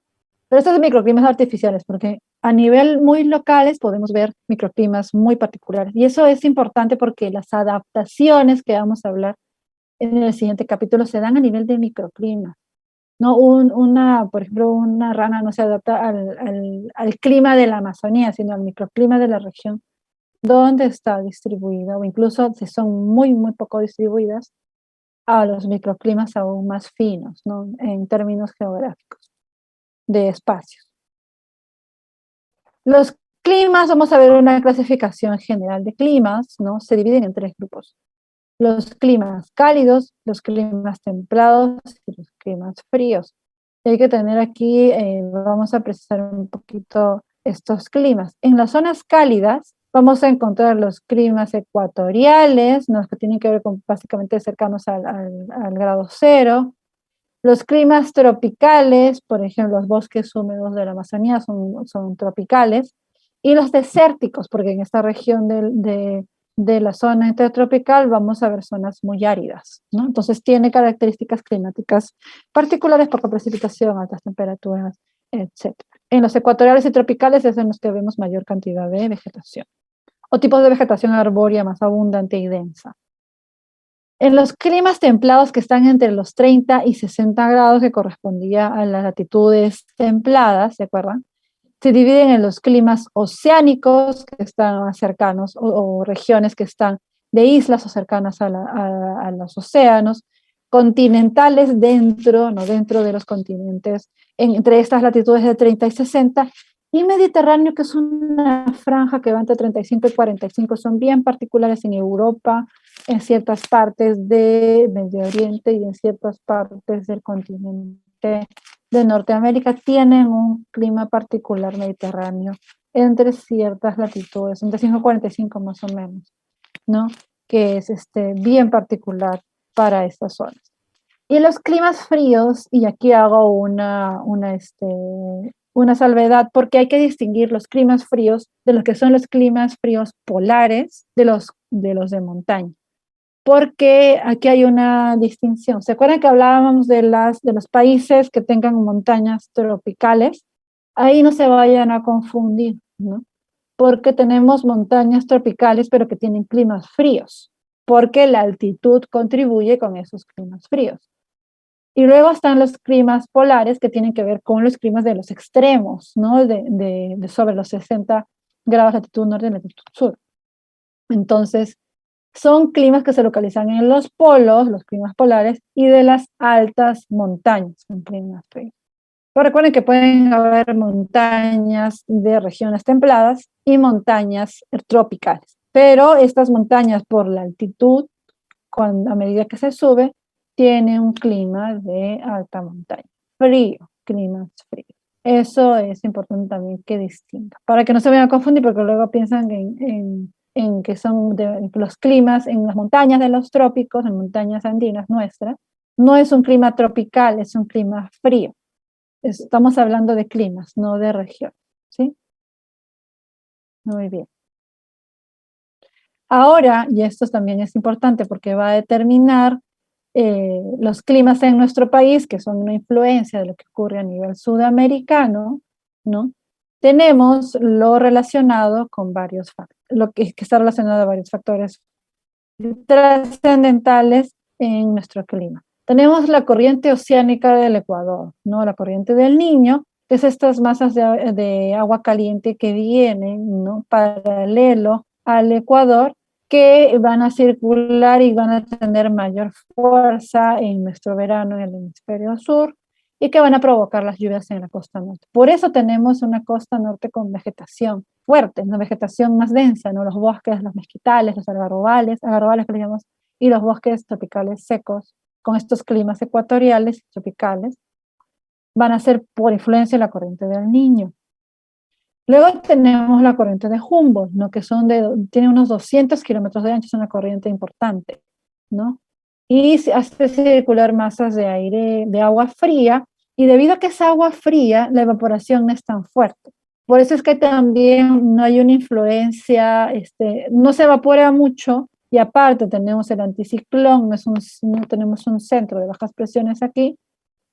B: Pero estos son microclimas artificiales, porque a nivel muy locales podemos ver microclimas muy particulares. Y eso es importante porque las adaptaciones que vamos a hablar en el siguiente capítulo se dan a nivel de microclimas. ¿no? Por ejemplo, una rana no se adapta al clima de la Amazonía, sino al microclima de la región donde está distribuida, o incluso si son muy, muy poco distribuidas, a los microclimas aún más finos, ¿no? En términos geográficos, de espacios. Los climas, vamos a ver una clasificación general de climas, ¿no? Se dividen en 3 grupos. Los climas cálidos, los climas templados y los climas fríos. Hay que tener aquí, vamos a precisar un poquito estos climas. En las zonas cálidas vamos a encontrar los climas ecuatoriales, ¿no? Que tienen que ver con básicamente cercanos al grado cero. Los climas tropicales, por ejemplo, los bosques húmedos de la Amazonía son tropicales. Y los desérticos, porque en esta región de la zona intertropical vamos a ver zonas muy áridas, ¿no? Entonces tiene características climáticas particulares, poca precipitación, altas temperaturas, etc. En los ecuatoriales y tropicales es en los que vemos mayor cantidad de vegetación, o tipos de vegetación arbórea más abundante y densa. En los climas templados que están entre los 30 y 60 grados, que correspondía a las latitudes templadas, ¿se acuerdan? Se dividen en los climas oceánicos, que están más cercanos, o regiones que están de islas o cercanas a los océanos, continentales dentro, no dentro de los continentes, entre estas latitudes de 30 y 60, y Mediterráneo, que es una franja que va entre 35 y 45, son bien particulares en Europa, en ciertas partes de Medio Oriente y en ciertas partes del continente de Norteamérica, tienen un clima particular mediterráneo entre ciertas latitudes, entre 5 y 45 más o menos, ¿no? Que es bien particular para estas zonas. Y los climas fríos, y aquí hago una salvedad, porque hay que distinguir los climas fríos de los que son los climas fríos polares de los de montaña. Porque aquí hay una distinción. ¿Se acuerdan que hablábamos de los países que tengan montañas tropicales? Ahí no se vayan a confundir, ¿no? Porque tenemos montañas tropicales, pero que tienen climas fríos, porque la altitud contribuye con esos climas fríos. Y luego están los climas polares, que tienen que ver con los climas de los extremos, ¿no? De sobre los 60 grados de latitud norte y latitud sur. Entonces, son climas que se localizan en los polos, los climas polares, y de las altas montañas, son climas fríos. Pero recuerden que pueden haber montañas de regiones templadas y montañas tropicales. Pero estas montañas, por la altitud, a medida que se sube, tiene un clima de alta montaña. Frío, climas fríos. Eso es importante también que distinga. Para que no se vayan a confundir, porque luego piensan en que son los climas en las montañas de los trópicos, en montañas andinas nuestras, no es un clima tropical, es un clima frío. Estamos hablando de climas, no de región, ¿sí? Muy bien. Ahora, y esto también es importante porque va a determinar los climas en nuestro país, que son una influencia de lo que ocurre a nivel sudamericano, ¿no? Tenemos lo relacionado con varios factores, lo que está relacionado a varios factores trascendentales en nuestro clima. Tenemos la corriente oceánica del Ecuador, ¿no? La corriente del Niño, que es estas masas de agua caliente que vienen, ¿no? Paralelo al Ecuador, que van a circular y van a tener mayor fuerza en nuestro verano en el hemisferio sur y que van a provocar las lluvias en la costa norte. Por eso tenemos una costa norte con vegetación fuerte, una vegetación más densa, ¿no? Los bosques, los mezquitales, los algarrobales que le llamamos, y los bosques tropicales secos, con estos climas ecuatoriales y tropicales, van a ser por influencia de la corriente del Niño. Luego tenemos la corriente de Humboldt, ¿no? Que tiene unos 200 kilómetros de ancho, es una corriente importante, ¿no? Y hace circular masas de aire, de agua fría, y debido a que es agua fría, la evaporación no es tan fuerte. Por eso es que también no hay una influencia, no se evapora mucho, y aparte tenemos el anticiclón, no tenemos un centro de bajas presiones aquí,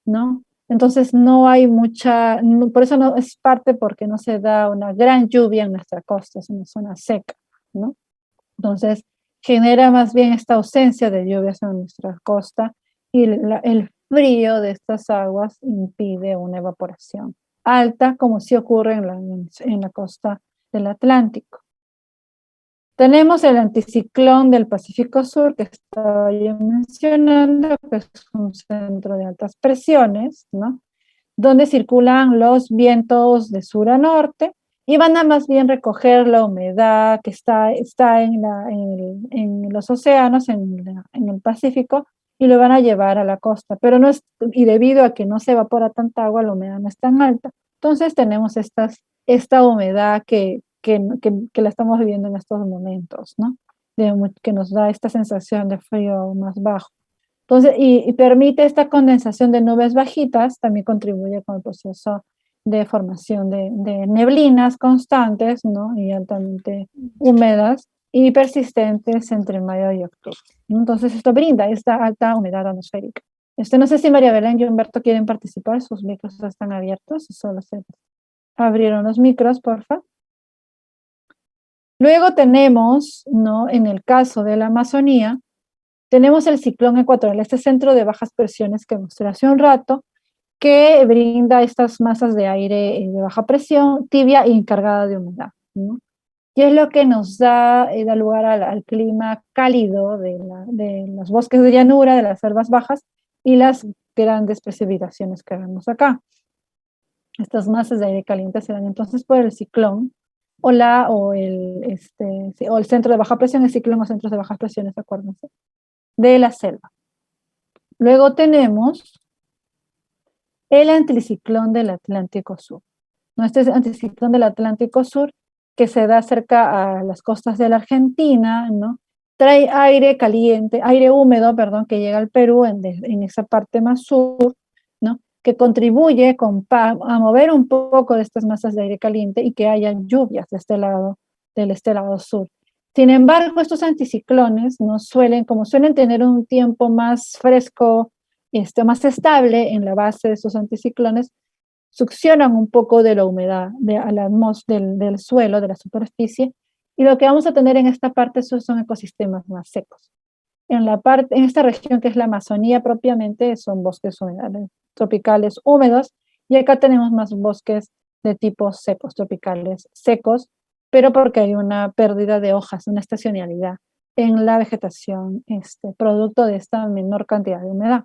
B: ¿no? Entonces no hay mucha, por eso no es parte porque no se da una gran lluvia en nuestra costa, es una zona seca, ¿no? Entonces genera más bien esta ausencia de lluvias en nuestra costa y el frío de estas aguas impide una evaporación alta, como sí ocurre en la costa del Atlántico. Tenemos el anticiclón del Pacífico Sur, que estaba yo mencionando, que es un centro de altas presiones, ¿no? Donde circulan los vientos de sur a norte y van a más bien recoger la humedad que está en los océanos, en el Pacífico, y lo van a llevar a la costa. Pero no es, y debido a que no se evapora tanta agua, la humedad no es tan alta. Entonces tenemos esta humedad que la estamos viviendo en estos momentos, ¿no? Que nos da esta sensación de frío más bajo. Entonces, y permite esta condensación de nubes bajitas, también contribuye con el proceso de formación de neblinas constantes, ¿no? Y altamente húmedas y persistentes entre mayo y octubre, ¿no? Entonces, esto brinda esta alta humedad atmosférica. No sé si María Belén y Humberto quieren participar, sus micros están abiertos, solo se abrieron los micros, porfa. Luego tenemos, ¿no? En el caso de la Amazonía, tenemos el ciclón ecuatorial, este centro de bajas presiones que mostré hace un rato, que brinda estas masas de aire de baja presión, tibia y cargada de humedad, ¿no? Y es lo que nos da lugar al clima cálido de los bosques de llanura, de las selvas bajas y las grandes precipitaciones que vemos acá. Estas masas de aire caliente se dan entonces por el ciclón o el centro de baja presión, el ciclón o centros de bajas presiones, acuérdense, de la selva. Luego tenemos el anticiclón del Atlántico Sur. ¿No? Este es el anticiclón del Atlántico Sur que se da cerca a las costas de la Argentina, ¿no? Trae aire caliente, aire húmedo, perdón, que llega al Perú en esa parte más sur, ¿no? Que contribuye a mover un poco de estas masas de aire caliente y que haya lluvias de este lado sur. Sin embargo, estos anticiclones no como suelen tener un tiempo más fresco, más estable en la base de esos anticiclones, succionan un poco de la humedad del suelo, de la superficie, y lo que vamos a tener en esta parte son ecosistemas más secos. En esta región que es la Amazonía propiamente, son bosques tropicales húmedos, y acá tenemos más bosques de tipo secos, tropicales secos, pero porque hay una pérdida de hojas, una estacionalidad en la vegetación, producto de esta menor cantidad de humedad,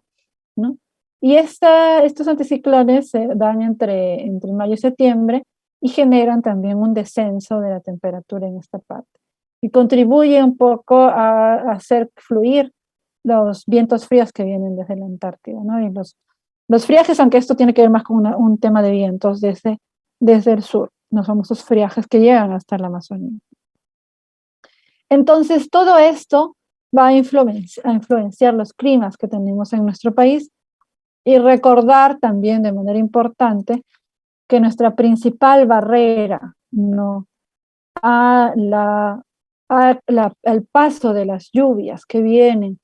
B: ¿no? Y estos anticiclones se dan entre mayo y septiembre y generan también un descenso de la temperatura en esta parte. Y contribuye un poco a hacer fluir los vientos fríos que vienen desde la Antártida, ¿no? Y los friajes, aunque esto tiene que ver más con un tema de vientos desde el sur, los famosos friajes que llegan hasta la Amazonía. Entonces, todo esto va a influenciar los climas que tenemos en nuestro país y recordar también de manera importante que nuestra principal barrera, ¿no?, al paso de las lluvias que vienen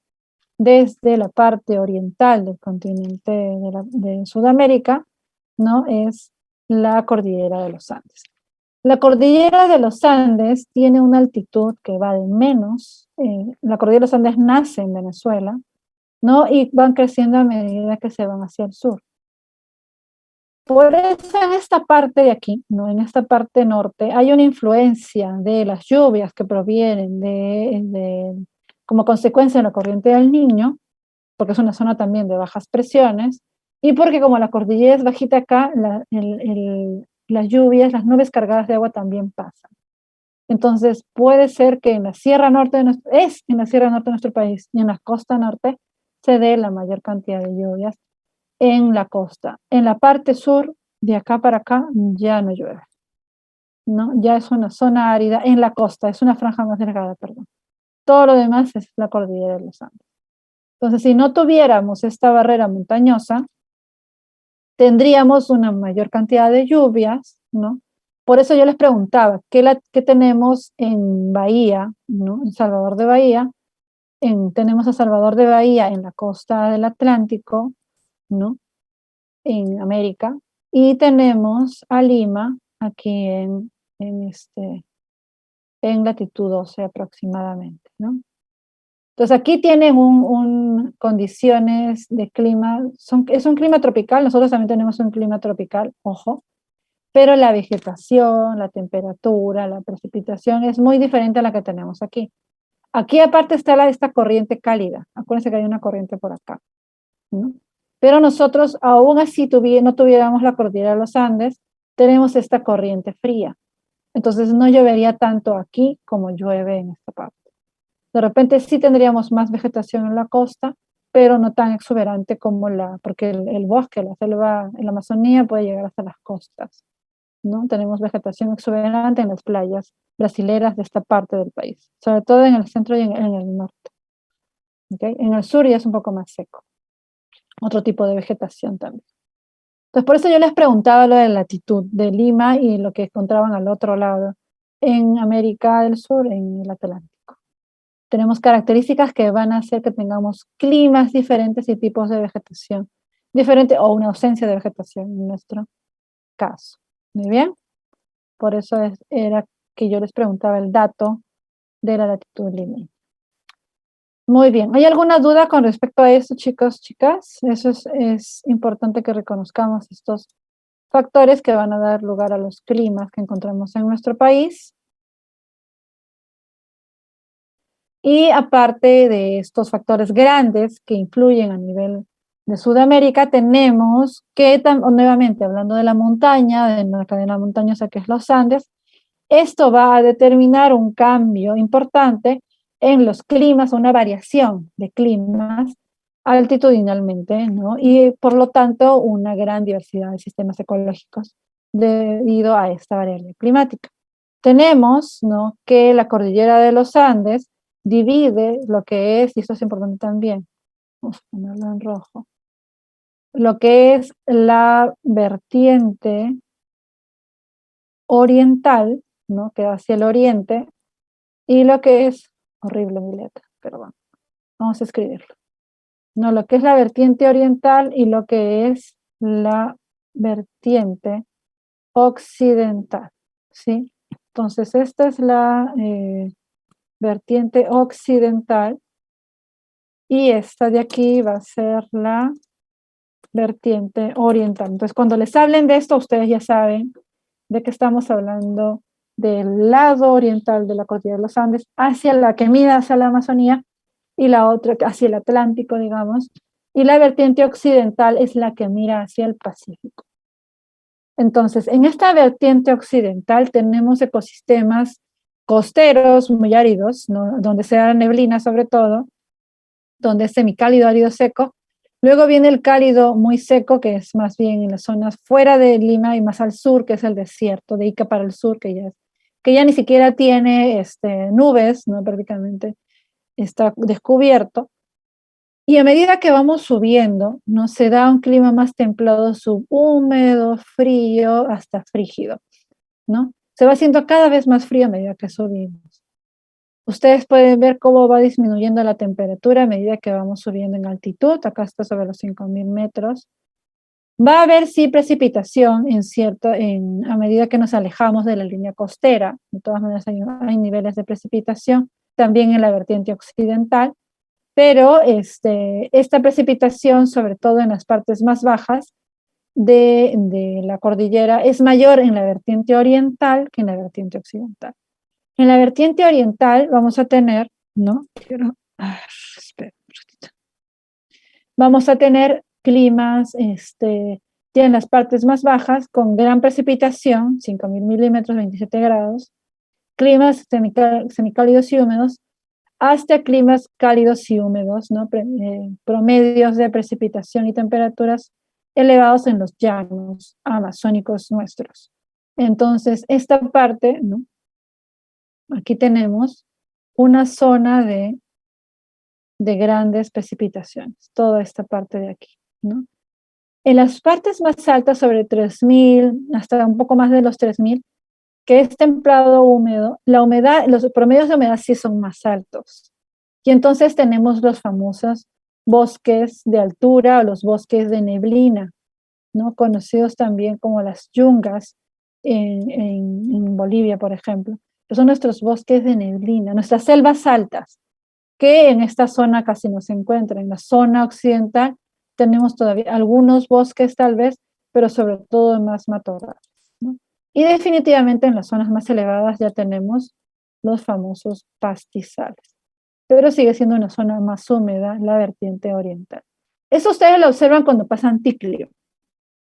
B: desde la parte oriental del continente de Sudamérica, ¿no?, es la cordillera de los Andes. La cordillera de los Andes tiene una altitud que va de menos, la cordillera de los Andes nace en Venezuela, ¿no?, y van creciendo a medida que se van hacia el sur. Por eso en esta parte de aquí, ¿no?, en esta parte norte, hay una influencia de las lluvias que provienen como consecuencia de la corriente del Niño, porque es una zona también de bajas presiones, y porque como la cordillera es bajita acá, las lluvias, las nubes cargadas de agua también pasan. Entonces puede ser que en la sierra norte de nuestro país y en la costa norte se dé la mayor cantidad de lluvias en la costa. En la parte sur, de acá para acá, ya no llueve, ¿no? Ya es una zona árida en la costa, es una franja más delgada, perdón. Todo lo demás es la cordillera de los Andes. Entonces, si no tuviéramos esta barrera montañosa, tendríamos una mayor cantidad de lluvias, ¿no? Por eso yo les preguntaba, ¿qué tenemos en Bahía, ¿no?, en Salvador de Bahía? Tenemos a Salvador de Bahía en la costa del Atlántico, ¿no?, en América, y tenemos a Lima aquí en latitud 12 aproximadamente, ¿no? Entonces aquí tienen condiciones de clima, es un clima tropical, nosotros también tenemos un clima tropical, ojo, pero la vegetación, la temperatura, la precipitación es muy diferente a la que tenemos aquí. Aquí aparte está esta corriente cálida, acuérdense que hay una corriente por acá, ¿no? Pero nosotros, aún así no tuviéramos la cordillera de los Andes, tenemos esta corriente fría. Entonces no llovería tanto aquí como llueve en esta parte. De repente sí tendríamos más vegetación en la costa, pero no tan exuberante como porque el bosque, la selva en la Amazonía puede llegar hasta las costas, ¿no? Tenemos vegetación exuberante en las playas brasileras de esta parte del país, sobre todo en el centro y en el norte. ¿Okay? En el sur ya es un poco más seco, otro tipo de vegetación también. Entonces, por eso yo les preguntaba lo de la latitud de Lima y lo que encontraban al otro lado, en América del Sur, en el Atlántico. Tenemos características que van a hacer que tengamos climas diferentes y tipos de vegetación diferente, o una ausencia de vegetación en nuestro caso. Muy bien. Por eso era que yo les preguntaba el dato de la latitud limeña. Muy bien. ¿Hay alguna duda con respecto a eso, chicos, chicas? Eso es importante que reconozcamos estos factores que van a dar lugar a los climas que encontramos en nuestro país. Y aparte de estos factores grandes que influyen a nivel de Sudamérica, tenemos que, nuevamente hablando de la montaña, de la cadena montañosa que es los Andes, esto va a determinar un cambio importante en los climas, una variación de climas altitudinalmente, ¿no? Y por lo tanto una gran diversidad de sistemas ecológicos debido a esta variable climática. Tenemos, ¿no?, que la cordillera de los Andes divide lo que es, y esto es importante también, vamos a ponerlo en rojo, lo que es la vertiente oriental, ¿no?, que va hacia el oriente, y lo que es, horrible mi letra, pero bueno, vamos a escribirlo. No, lo que es la vertiente oriental y lo que es la vertiente occidental, ¿sí? Entonces, esta es la vertiente occidental y esta de aquí va a ser la vertiente oriental. Entonces, cuando les hablen de esto, ustedes ya saben de que estamos hablando del lado oriental de la cordillera de los Andes, hacia la que mira hacia la Amazonía, y la otra hacia el Atlántico, digamos, y la vertiente occidental es la que mira hacia el Pacífico. Entonces, en esta vertiente occidental tenemos ecosistemas costeros muy áridos, ¿no?, donde se da neblina sobre todo, donde es semicálido, árido, seco. Luego viene el cálido muy seco, que es más bien en las zonas fuera de Lima y más al sur, que es el desierto de Ica para el sur, que ya ni siquiera tiene nubes, ¿no?, prácticamente está descubierto. Y a medida que vamos subiendo, ¿no?, se da un clima más templado, subhúmedo, frío, hasta frígido, ¿no? Se va haciendo cada vez más frío a medida que subimos. Ustedes pueden ver cómo va disminuyendo la temperatura a medida que vamos subiendo en altitud. Acá está sobre los 5.000 metros. Va a haber sí precipitación a medida que nos alejamos de la línea costera. De todas maneras hay niveles de precipitación también en la vertiente occidental, pero esta precipitación, sobre todo en las partes más bajas de la cordillera, es mayor en la vertiente oriental que en la vertiente occidental. En la vertiente oriental vamos a tener, ¿no? Espera un ratito. Vamos a tener climas, tienen las partes más bajas con gran precipitación, 5.000 milímetros, 27 grados, climas semicálidos y húmedos, hasta climas cálidos y húmedos, ¿no? Promedios de precipitación y temperaturas elevados en los llanos amazónicos nuestros. Entonces, esta parte, ¿no?, aquí tenemos una zona de grandes precipitaciones, toda esta parte de aquí, ¿no? En las partes más altas, sobre 3.000, hasta un poco más de los 3.000, que es templado húmedo, la humedad, los promedios de humedad sí son más altos. Y entonces tenemos los famosos bosques de altura o los bosques de neblina, ¿no?, conocidos también como las yungas en Bolivia, por ejemplo. Son nuestros bosques de neblina, nuestras selvas altas. que en esta zona casi no se encuentra. En la zona occidental tenemos todavía algunos bosques tal vez, pero sobre todo más matorrales, ¿no? Y definitivamente en las zonas más elevadas ya tenemos los famosos pastizales, pero sigue siendo una zona más húmeda la vertiente oriental. Eso ustedes lo observan cuando pasan Ticlio.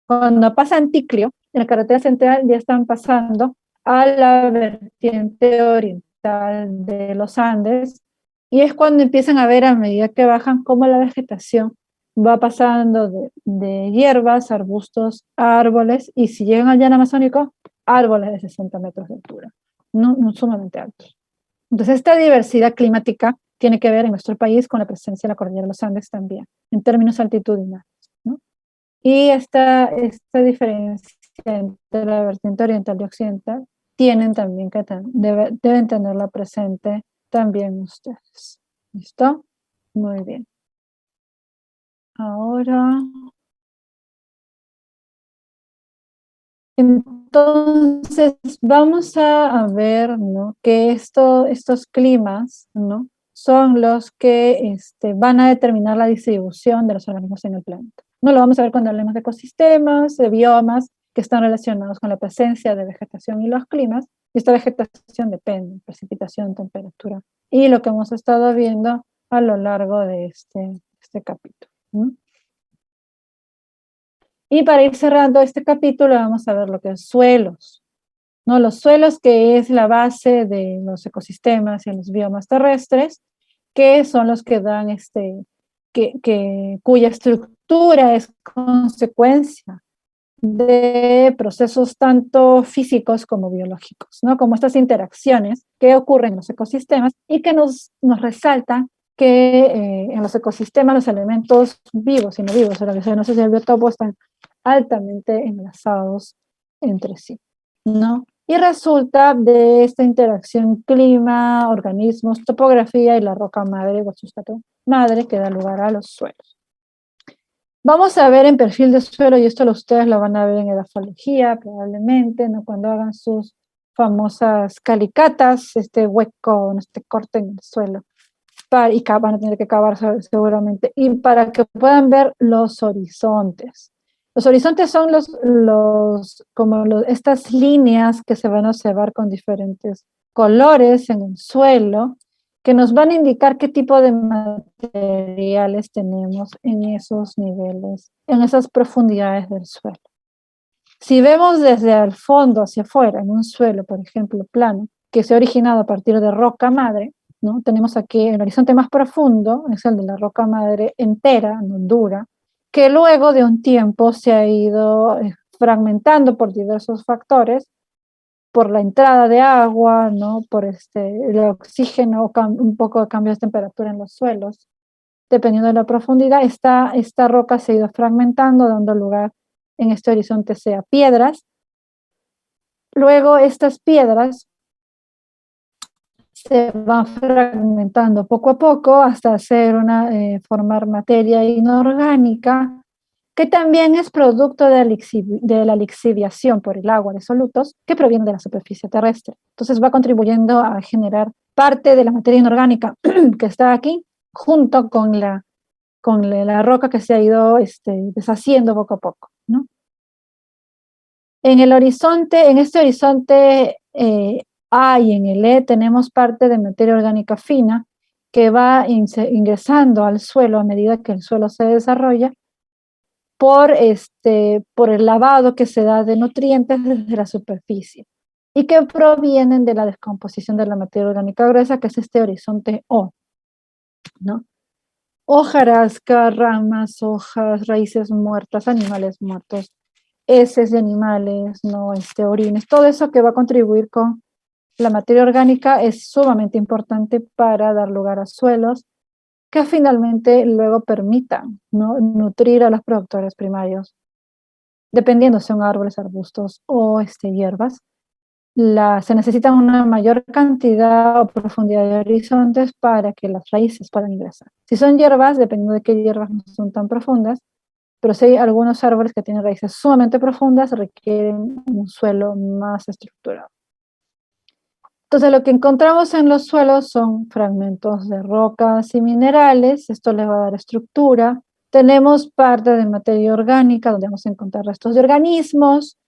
B: Cuando pasan Ticlio, en la carretera central ya están pasando a la vertiente oriental de los Andes, y es cuando empiezan a ver a medida que bajan cómo la vegetación va pasando de hierbas, arbustos, a árboles, y si llegan al llano amazónico, árboles de 60 metros de altura, no sumamente altos. Entonces, esta diversidad climática tiene que ver en nuestro país con la presencia de la cordillera de los Andes también, en términos altitudinales, ¿no? Y esta diferencia entre la vertiente oriental y occidental tienen también que deben tenerla presente también ustedes. ¿Listo? Muy bien. Ahora, entonces vamos a ver, ¿no?, que estos climas, ¿no?, son los que van a determinar la distribución de los organismos en el planeta. No lo vamos a ver cuando hablemos de ecosistemas, de biomas que están relacionados con la presencia de vegetación y los climas. Y esta vegetación depende de precipitación, temperatura y lo que hemos estado viendo a lo largo de este capítulo, ¿no? Y para ir cerrando este capítulo vamos a ver lo que es suelos, ¿no? Los suelos, que es la base de los ecosistemas y los biomas terrestres, que son los que dan cuya estructura es consecuencia de procesos tanto físicos como biológicos, ¿no? Como estas interacciones que ocurren en los ecosistemas y que nos resaltan que en los ecosistemas los elementos vivos y no vivos, o lo que se conoce como el biotopo, están altamente enlazados entre sí, ¿no? Y resulta de esta interacción clima, organismos, topografía y la roca madre o sustrato madre que da lugar a los suelos. Vamos a ver en perfil de suelo, y esto ustedes lo van a ver en edafología probablemente, ¿no?, cuando hagan sus famosas calicatas, este hueco, este corte en el suelo, y van a tener que cavar seguramente, y para que puedan ver los horizontes. Los horizontes son estas líneas que se van a observar con diferentes colores en el suelo, que nos van a indicar qué tipo de materiales tenemos en esos niveles, en esas profundidades del suelo. Si vemos desde el fondo hacia afuera, en un suelo, por ejemplo, plano, que se ha originado a partir de roca madre, ¿no? Tenemos aquí el horizonte más profundo, es el de la roca madre entera, no dura, que luego de un tiempo se ha ido fragmentando por diversos factores, por la entrada de agua, ¿no?, por el oxígeno, un poco de cambios de temperatura en los suelos. Dependiendo de la profundidad, esta roca se ha ido fragmentando, dando lugar en este horizonte sea piedras. Luego estas piedras se van fragmentando poco a poco hasta formar materia inorgánica, que también es producto de la lixiviación por el agua de solutos que proviene de la superficie terrestre. Entonces va contribuyendo a generar parte de la materia inorgánica que está aquí, junto con la roca que se ha ido deshaciendo poco a poco, ¿no? En este horizonte A y en el E tenemos parte de materia orgánica fina que va ingresando al suelo a medida que el suelo se desarrolla por el lavado que se da de nutrientes desde la superficie y que provienen de la descomposición de la materia orgánica gruesa, que es este horizonte O, ¿no? Hojarasca, ramas, hojas, raíces muertas, animales muertos, heces de animales, ¿no?, orines, todo eso que va a contribuir con la materia orgánica es sumamente importante para dar lugar a suelos que finalmente luego permitan, ¿no?, nutrir a los productores primarios. Dependiendo si son árboles, arbustos o hierbas, se necesita una mayor cantidad o profundidad de horizontes para que las raíces puedan ingresar. Si son hierbas, dependiendo de qué hierbas, no son tan profundas, pero si hay algunos árboles que tienen raíces sumamente profundas, requieren un suelo más estructurado. Entonces, lo que encontramos en los suelos son fragmentos de rocas y minerales. Esto les va a dar estructura. Tenemos parte de materia orgánica, donde vamos a encontrar restos de organismos,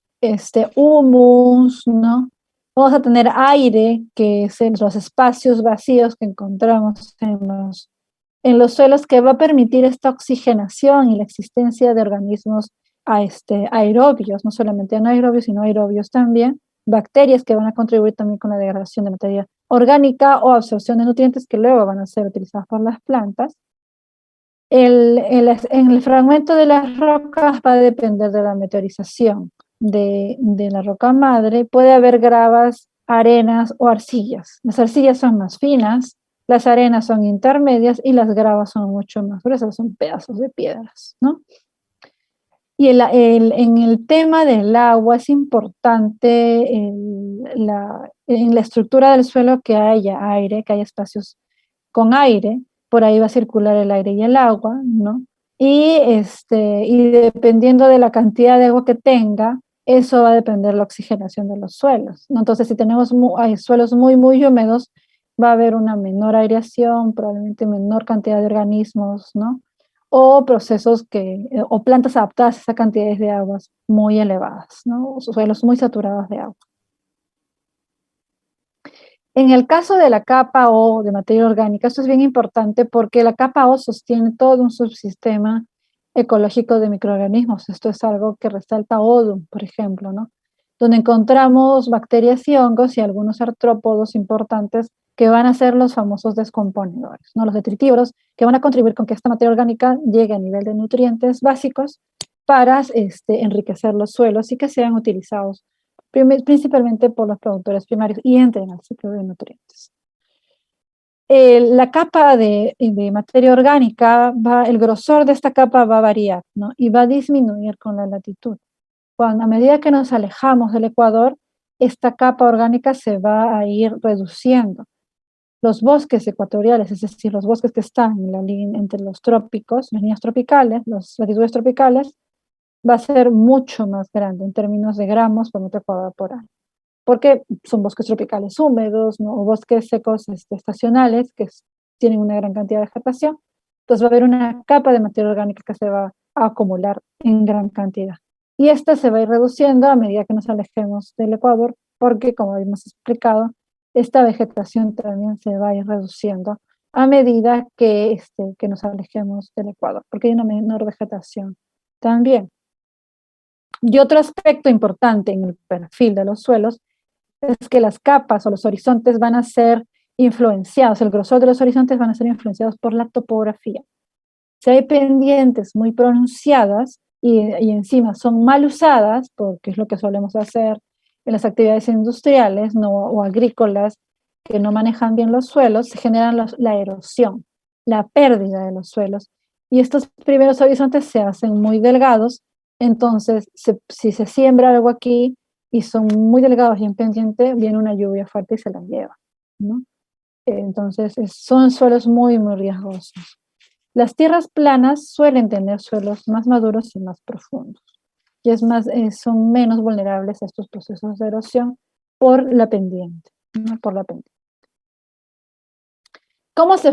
B: humus, ¿no? Vamos a tener aire, que es los espacios vacíos que encontramos en los suelos, que va a permitir esta oxigenación y la existencia de organismos aerobios, no solamente anaerobios, sino aerobios también, bacterias que van a contribuir también con la degradación de materia orgánica o absorción de nutrientes que luego van a ser utilizados por las plantas. En el fragmento de las rocas va a depender de la meteorización de la roca madre. Puede haber gravas, arenas o arcillas. Las arcillas son más finas, las arenas son intermedias y las gravas son mucho más gruesas, son pedazos de piedras, ¿no? Y en el tema del agua es importante en la estructura del suelo que haya aire, que haya espacios con aire, por ahí va a circular el aire y el agua, ¿no? Y dependiendo de la cantidad de agua que tenga, eso va a depender de la oxigenación de los suelos, ¿no? Entonces, si tenemos hay suelos muy, muy húmedos, va a haber una menor aireación, probablemente menor cantidad de organismos, ¿no? O procesos o plantas adaptadas a esas cantidades de aguas muy elevadas, ¿no? O suelos muy saturados de agua. En el caso de la capa O de materia orgánica, esto es bien importante porque la capa O sostiene todo un subsistema ecológico de microorganismos. Esto es algo que resalta Odum, por ejemplo, ¿no? Donde encontramos bacterias y hongos y algunos artrópodos importantes que van a ser los famosos descomponedores, ¿no? Los detritívoros, que van a contribuir con que esta materia orgánica llegue a nivel de nutrientes básicos para enriquecer los suelos y que sean utilizados principalmente por los productores primarios y entren al ciclo de nutrientes. La capa de materia orgánica, el grosor de esta capa va a variar, ¿no? Y va a disminuir con la latitud. A medida que nos alejamos del ecuador, esta capa orgánica se va a ir reduciendo. Los bosques ecuatoriales, es decir, los bosques que están en la línea entre los trópicos, las líneas tropicales, las latitudes tropicales, va a ser mucho más grande en términos de gramos por metro cuadrado por año, porque son bosques tropicales húmedos, ¿no? O bosques secos estacionales que tienen una gran cantidad de vegetación. Entonces va a haber una capa de materia orgánica que se va a acumular en gran cantidad. Y esta se va a ir reduciendo a medida que nos alejemos del Ecuador, porque, como hemos explicado, esta vegetación también se va a ir reduciendo a medida que nos alejemos del Ecuador, porque hay una menor vegetación también. Y otro aspecto importante en el perfil de los suelos es que las capas o los horizontes van a ser influenciados, el grosor de los horizontes van a ser influenciados por la topografía. Si hay pendientes muy pronunciadas y encima son mal usadas, porque es lo que solemos hacer en las actividades industriales, ¿no? O agrícolas que no manejan bien los suelos, se genera la erosión, la pérdida de los suelos. Y estos primeros horizontes se hacen muy delgados. Entonces, si se siembra algo aquí y son muy delgados y en pendiente, viene una lluvia fuerte y se las lleva, ¿no? Entonces, son suelos muy, muy riesgosos. Las tierras planas suelen tener suelos más maduros y más profundos. Y son menos vulnerables a estos procesos de erosión por la pendiente, ¿no? Por la pendiente. ¿Cómo se